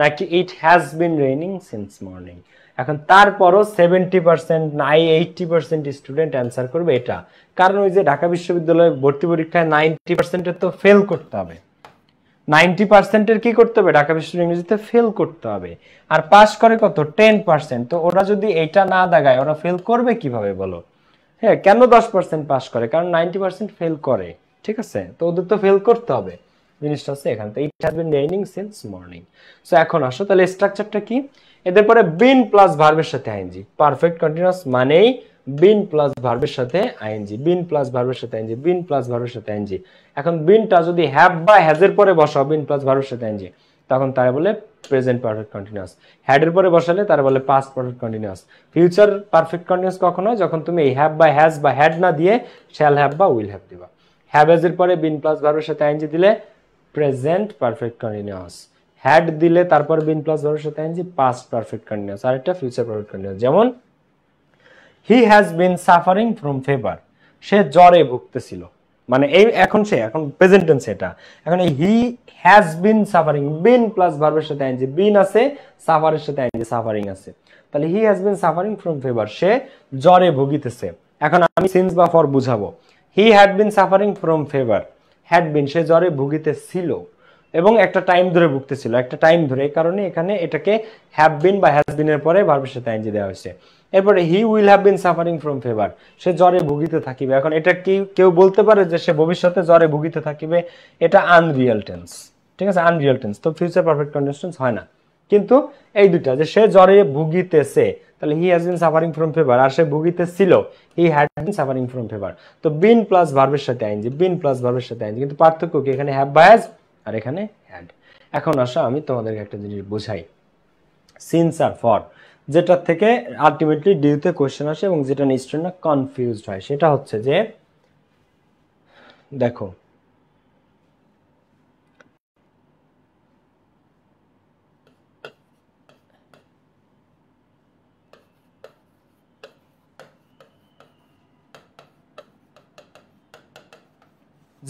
A: নাকি ইট has been raining since morning? এখন তারপরও 70% নাই 80% স্টুডেন্ট অ্যান্সার করবে এটা, কারণ ওই যে ঢাকা বিশ্ববিদ্যালয়ে ভর্তি পরীক্ষায় 90%-এর তো ফেল করতে হবে, 90%-এর কি করতে হবে? ঢাকা বিশ্ববিদ্যালয় ইংরেজিতে ফেল করতে হবে, আর পাস করে কত? 10%। তো ওরা যদি এইটা না দাগায় ওরা ফেল করবে কিভাবে বলো? হ্যাঁ, কেন 10% পাস করে? কারণ 90% ফেল করে, ঠিক আছে, তো ওদের তো ফেল করতে হবে, জিনিসটা হচ্ছে এখানে। তো it has been raining since morning. So এখন আসো, তাহলে স্ট্রাকচারটা কি? এদের পরে বিন প্লাস ভার্বের সাথে আইএনজি, পারফেক্ট কন্টিনিউয়াস মানেই বিন প্লাস ভার্বের সাথে আইএনজি, বিন প্লাস ভার্বের সাথে আইএনজি, বিন প্লাস ভার্বের সাথে আইএনজি। এখন বিনটা যদি হ্যাভ বা হ্যাজের পরে বসাও বিন প্লাস ভার্বের সাথে আইএনজি, তখন তারা বলে প্রেজেন্ট পারফেক্ট কন্টিনিউয়াস। হ্যাডের পরে বসালে তারা বলে past perfect continuous. Future perfect continuous কখন হয়? যখন তুমি এই হ্যাভ বা হ্যাজ বা হ্যাড না দিয়ে শ্যাল হ্যাভ বা উইল হ্যাভ দিবা। হ্যাভ এর পরে বিন প্লাস ভার্বের সাথে আইএনজি দিলে প্রেজেন্ট পারফেক্ট কন্টিনিউয়াস, হ্যাড দিলে তারপর বিন প্লাস ভার্বের সাথে আইএনজি পাস্ট পারফেক্ট কন্টিনিউয়াস, আর এটা ফিউচার পারফেক্ট কন্টিনিউয়াস। যেমন he has been suffering from fever, সে জ্বরে ভুগতেছিল, মানে এই এখন প্রেজেন্ট টেন্স এটা। এখন এই হি has been suffering, bin plus ভার্বের সাথে আইএনজি, বিন আছে, সাফারের সাথে আইএনজি, সাফারিং আছে। তাহলে he has been suffering from fever, সে জ্বরে ভুগিতেছে। এখন আমি সিন্স বা ফর বুঝাবো। He had been suffering from fever, had been সে জ্বরে ভুগিতেছিল এবং একটা টাইম ধরে ভুগতেছিল, একটা টাইম ধরে, এই কারণে এখানে এটাকে হ্যাভ বিন বা হ্যাজ বিনের পরে ভার্বের সাথে আইএনজি দেওয়া হয়েছে। এরপরে he will have been suffering from fever, সে জ্বরে ভুগিতে থাকিবে। এখন এটা কি কেউ বলতে পারে যে সে ভবিষ্যতে জ্বরে ভুগিতে থাকিবে? এটা আনরিয়াল টেন্স, ঠিক আছে, আনরিয়াল টেন্স, তো ফিউচার পারফেক্ট কন্টিনিউয়াস হয় না। কিন্তু এই দুইটা, যে সে জ্বরে ভুগিতেছে, তাহলে he has been suffering from fever, আর সে ভুগিতেছিল, he had been suffering from fever. তো বিন প্লাস ভার্বের সাথে আইএনজি, বিন প্লাস ভার্বের সাথে আইএনজি, কিন্তু পার্থক্য কি? এখানে হ্যাভ বা হ্যাজ আর এখানে হ্যাড। এখন আসো আমি তোমাদেরকে একটা জিনিস বোঝাই, সিন্স আর ফর, যেটা থেকে আলটিমেটলি ডিউতে কোশ্চেন আসে এবং যেটা নিয়ে স্টুডেন্টরা কনফিউজড হয়, সেটা হচ্ছে যে দেখো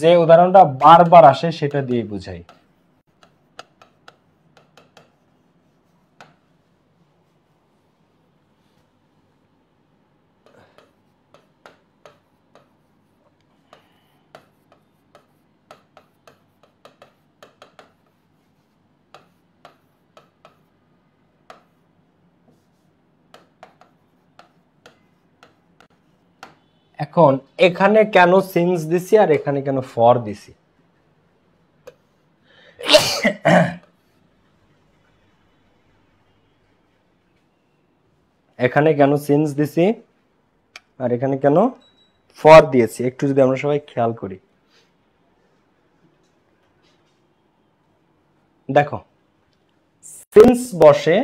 A: যে উদাহরণটা বারবার আসে সেটা দিয়ে বুঝাই। এখন এখানে কেন সিন্স দিছি আর এখানে কেন ফর দিছি? এখানে কেন সিন্স দিছি আর এখানে কেন ফর দিয়েছি, একটু যদি আমরা সবাই খেয়াল করি। দেখো সিন্স বসে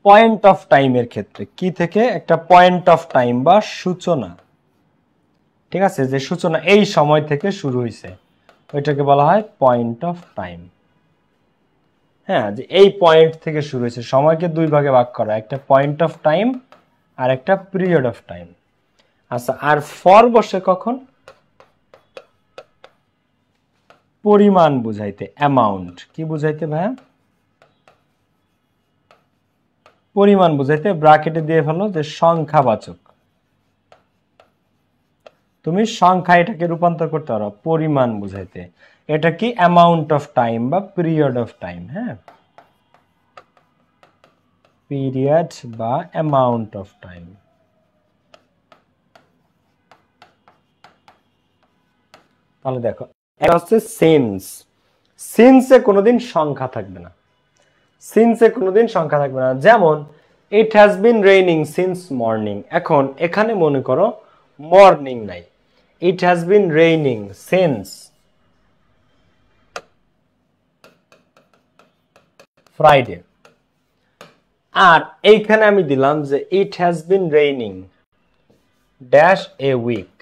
A: পয়েন্ট অফ টাইমের ক্ষেত্রে, কি থেকে? একটা পয়েন্ট অফ টাইম বা সূচনা, ঠিক আছে, যে সূচনা এই সময় থেকে শুরু হয়েছে ওইটাকে বলা হয় পয়েন্ট অফ টাইম। হ্যাঁ, যে এই পয়েন্ট থেকে শুরু হয়েছে, সময়কে দুই ভাগে ভাগ করা, একটা পয়েন্ট অফ টাইম আর একটা পিরিয়ড অফ টাইম। আচ্ছা, আর ফর বসে কখন? পরিমাণ বুঝাইতে, অ্যামাউন্ট। কি বুঝাইতে ভাইয়া? পরিমাণ বুঝাইতে। ব্র্যাকেটে দিয়ে ফেলো যে সংখ্যাবাচক, তুমি সংখ্যা এটাকে রূপান্তর করতে পারো পরিমাণ বুঝাইতে। এটা কি? অ্যামাউন্ট অফ টাইম বা পিরিয়ড অফ টাইম। হ্যাঁ, পিরিয়ড বা অ্যামাউন্ট অফ টাইম। তাহলে দেখো, এটা হচ্ছে সেন্স। সিন্সে কোনোদিন সংখ্যা থাকবে না, সিন্সে কোনোদিন সংখ্যা থাকবে না। যেমন it has been raining since morning, এখন এখানে মনে করো মর্নিং নাই, it has been raining since Friday. আর এইখানে আমি দিলাম যে it has been raining dash a week.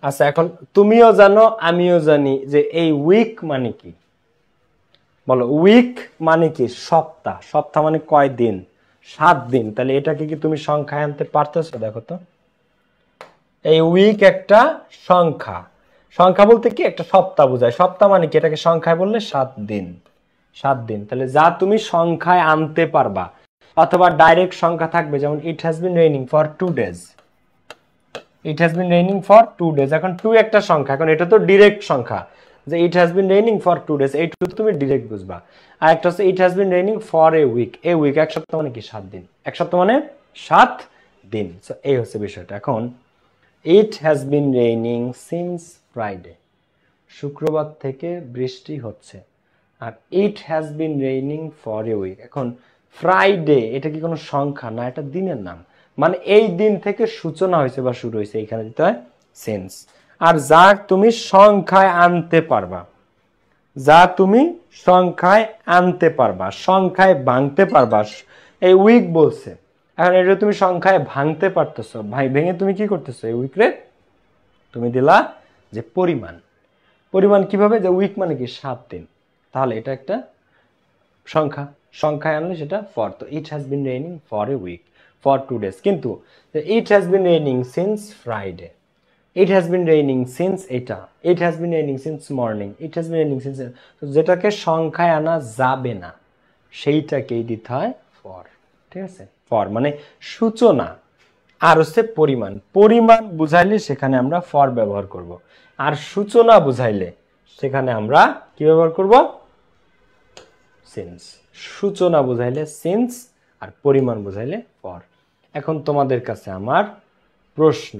A: আচ্ছা, এখন তুমিও জানো আমিও জানি যে এই উইক মানে কি। বলো, উইক মানে কি? সপ্তাহ। সপ্তাহ মানে কয় দিন? 7 দিন। তাহলে এটাকে কি তুমি সংখ্যায় আনতে পারতেছো? দেখো তো, এই উইক একটা সংখ্যা। সংখ্যা বলতে কি? একটা সপ্তাহ বোঝায়। সপ্তাহ মানে কি? এটাকে সংখ্যায় বললে 7 দিন। 7 দিন। তাহলে যা তুমি সংখ্যায় আনতে পারবা, অথবা ডাইরেক্ট সংখ্যা থাকবে, যেমন it has been raining for 2 days, it has been raining for 2 days. এখন 2 একটা সংখ্যা, এখন এটা তো ডিরেক্ট সংখ্যা, যে it has been raining for 2 days, এই 2 তুমি ডিরেক্ট বুঝবা। আর একটা হচ্ছে it has been raining for a week, a week এক সপ্তাহ মানে কি? 7 দিন। এক সপ্তাহ মানে 7 দিন। সো এই হচ্ছে বিষয়টা। এখন it has been raining since Friday, শুক্রবার থেকে বৃষ্টি হচ্ছে। আর it has been raining for a week, এখন ফ্রাইডে এটা কি কোনো সংখ্যা? না, এটা দিনের নাম। মানে এই দিন থেকে সূচনা হয়েছে বা শুরু হয়েছে, এখানে দিতে হয় সেন্স। আর যা তুমি সংখ্যায় আনতে পারবা, যা তুমি সংখ্যায় আনতে পারবা, সংখ্যায় ভাঙতে পারবা, এই উইক বলছে। এখন এটা তুমি সংখ্যায় ভাঙতে পারতেছো, ভাই ভেঙে তুমি কি করতেছো? এই উইক রে তুমি দিলা যে পরিমাণ। পরিমাণ কিভাবে? যে উইক মানে কি? 7 দিন। তাহলে এটা একটা সংখ্যা, সংখ্যায় আনলে সেটা ফর। তো it has been raining for a week. for 2 days কিন্তু it has been raining since Friday, it has been raining since এটা, it has been raining since morning, it has been raining since, যেটাকে সংখ্যায় আনা যাবে না সেইটাকেই দিতে হয় for, ঠিক আছে? for মানে সূচনা, আর হচ্ছে পরিমাণ, পরিমাণ বুঝাইলে সেখানে আমরা for ব্যবহার করব, আর সূচনা বুঝাইলে সেখানে আমরা কি ব্যবহার করব? since। সূচনা বুঝাইলে since আর পরিমাণ বুঝাইলে for। এখন তোমাদের কাছে আমার প্রশ্ন,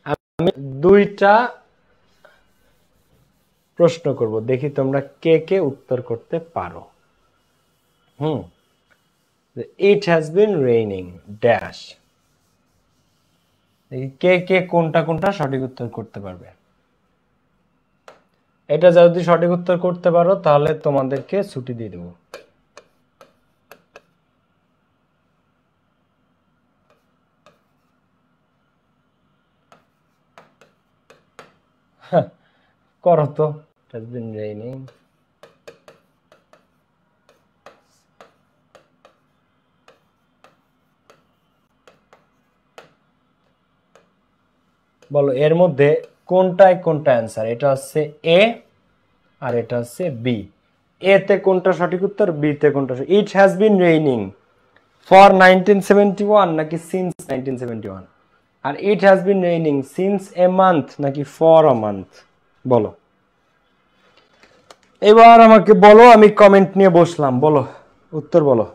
A: আমি দুইটা প্রশ্ন করব, দেখি তোমরা কে কে উত্তর করতে পারো। it has been raining dash, কে কে কোনটা কোনটা সঠিক উত্তর করতে পারবে? এটা যদি সঠিক উত্তর করতে পারো তাহলে তোমাদেরকে ছুটি দিয়ে দেব। করো তো, it has been raining, বলো এর মধ্যে কোনটায় কোনটা অ্যান্সার? এটা হচ্ছে এ আর এটা হচ্ছে বি। এ তে কোনটা সঠিক উত্তর, বি তে কোনটা? It has been raining for 1971 নাকি সিন্স 1971, আর it has been raining since a month নাকি ফর আ মান্থ? বলো এবার আমাকে বলো, আমি কমেন্ট নিয়ে বসলাম, বলো উত্তর বলো।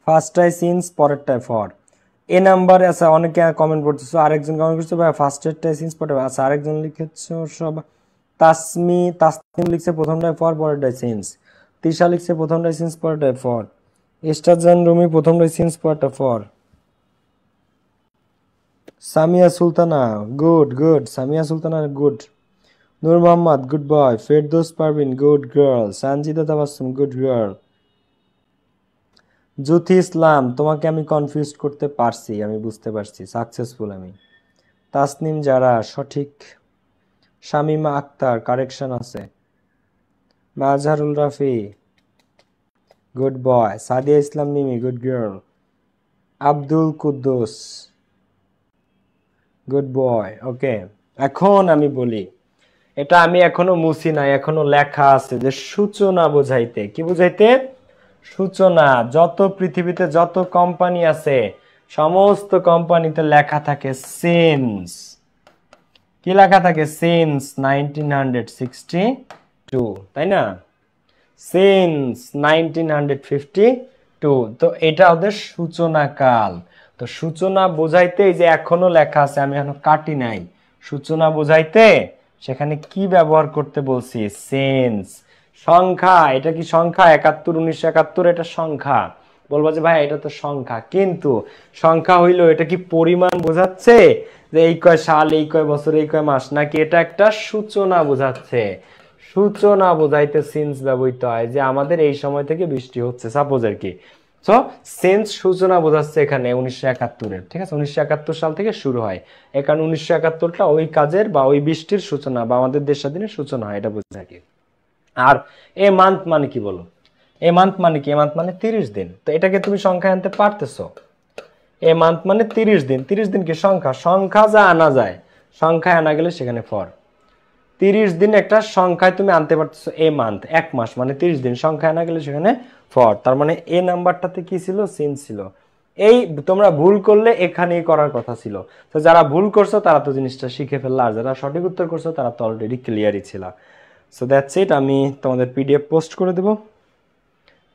A: ফার্স্টটাই সিন্স, পরেরটাই ফর। এ নাম্বার আছে, অনেকে কমেন্ট করতেছো, আরেকজন কমেন্ট করছে ভাই ফার্স্টেরটাই সিন্স পরের, আচ্ছা আরেকজন লিখেছো সব, তাসনিম লিখছে প্রথমটাই ফর পরেরটাই সিন্স, তিশা লিখছে প্রথমটাই সিন্স পরেরটাই ফর, ইস্টারজান রুমি প্রথমটাই সিন্স পরেরটা for, Samia Sultana good good, Samia Sultana good, Nur Mohammad good boy, Ferdous Parvin good girl, Sanjida Tabassum good girl, Juthi Islam তোমাকে আমি কনফিউজ করতে পারছি, আমি বুঝতে পারছি, সাকসেসফুল আমি। তাসনিম যারা সঠিক, শামিমা আক্তার কারেকশন আছে, Mazharul Rafi good boy, Sadia Islam Mimi good girl, Abdul Kuddus good boy. Okay, এখন আমি বলি, এটা আমি এখনো মুছি নাই, এখনো লেখা আছে যে সূচনা বোঝাইতে, কি বুঝাইতে? সূচনা। যত পৃথিবীতে যত কোম্পানি আছে সমস্ত কোম্পানিতে লেখা থাকে সিন্স, কি লেখা থাকে? সিন্স 1962, তাই না? সিন্স 1952, তো এটা ওদের সূচনা কাল। তো সূচনা বোঝাইতে যে এখনো লেখা আছে, আমি এখনো কাটি নাই, সূচনা বোঝাইতে সেখানে কি ব্যবহার করতে বলছি? সিন্স। সংখ্যা, এটা কি সংখ্যা? 71, 1971 এটা সংখ্যা, বলবো যে ভাই এটা তো সংখ্যা, কিন্তু সংখ্যা হইলো এটা কি পরিমাণ বোঝাচ্ছে যে এই কয় সাল, এই কয় বছর, এই কয় মাস, নাকি এটা একটা সূচনা বোঝাচ্ছে? সূচনা বোঝাইতে সিন্স ব্যবহৃত হয়, যে আমাদের এই সময় থেকে বৃষ্টি হচ্ছে, সাপোজ আর কি। সো সিন্স সূচনা বোঝাচ্ছে এখানে 1971-এর, ঠিক আছে? 1971 সাল থেকে শুরু হয়, এই কারণে 1971টা ওই কাজের বা ওই বৃষ্টির সূচনা বা আমাদের দেশ স্বাধীনের সূচনা হয়, এটা বুঝে থাকি। আর এ মান্থ মানে কি বলো? এ মান্থ মানে কি? এ মান্থ মানে 30 দিন। তো এটাকে তুমি সংখ্যায় আনতে পারতেছো? এ মান্থ মানে 30 দিন, 30 দিন কি সংখ্যা? সংখ্যা যা আনা যায়, সংখ্যায় আনা গেলে সেখানে ফর। 30 দিন একটা সংখ্যায় তুমি আনতে পারতেছো, এ মান্থ এক মাস মানে 30 দিন, সংখ্যায় আনা গেলে সেখানে ফর। তার মানে এ নাম্বারটাতে কি ছিল? সিন ছিল। এই তোমরা ভুল করলে এখানেই করার কথা ছিল। তো যারা ভুল করছো তারা তো জিনিসটা শিখে ফেললা, আর যারা সঠিক উত্তর করছো তারা তো অলরেডি ক্লিয়ারই ছিল। সো দ্যাটস ইট, আমি তোমাদের পিডিএফ পোস্ট করে দেব,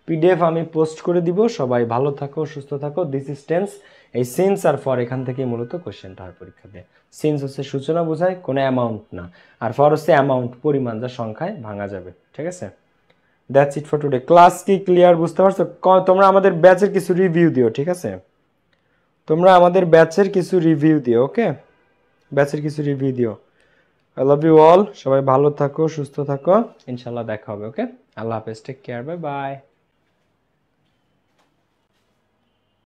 A: পিডিএফ আমি পোস্ট করে দিব। সবাই ভালো থাকো, সুস্থ থাকো। This is tense. এই সিন্স আর ফর এখান থেকে মূলত কোশ্চেনটা আর পরীক্ষাতে। সিন্স হচ্ছে সূচনা বোঝায়, কোনো অ্যামাউন্ট না, আর ফর হচ্ছে অ্যামাউন্ট, পরিমাণ, যা সংখ্যায় ভাঙা যাবে। ঠিক আছে, that's it for today. Class কি ক্লিয়ার? বুঝতে পারছো? তোমরা আমাদের ব্যাচের কিছু রিভিউ দিও, ঠিক আছে? তোমরা আমাদের ব্যাচের কিছু রিভিউ দিও, ওকে? ব্যাচের কিছু রিভিউ দিও। I love you all. সবাই ভালো থাকো, সুস্থ থাকো, ইনশাল্লাহ দেখা হবে। ওকে, আল্লাহ হাফেজ, টেক কেয়ার, বাই বাই।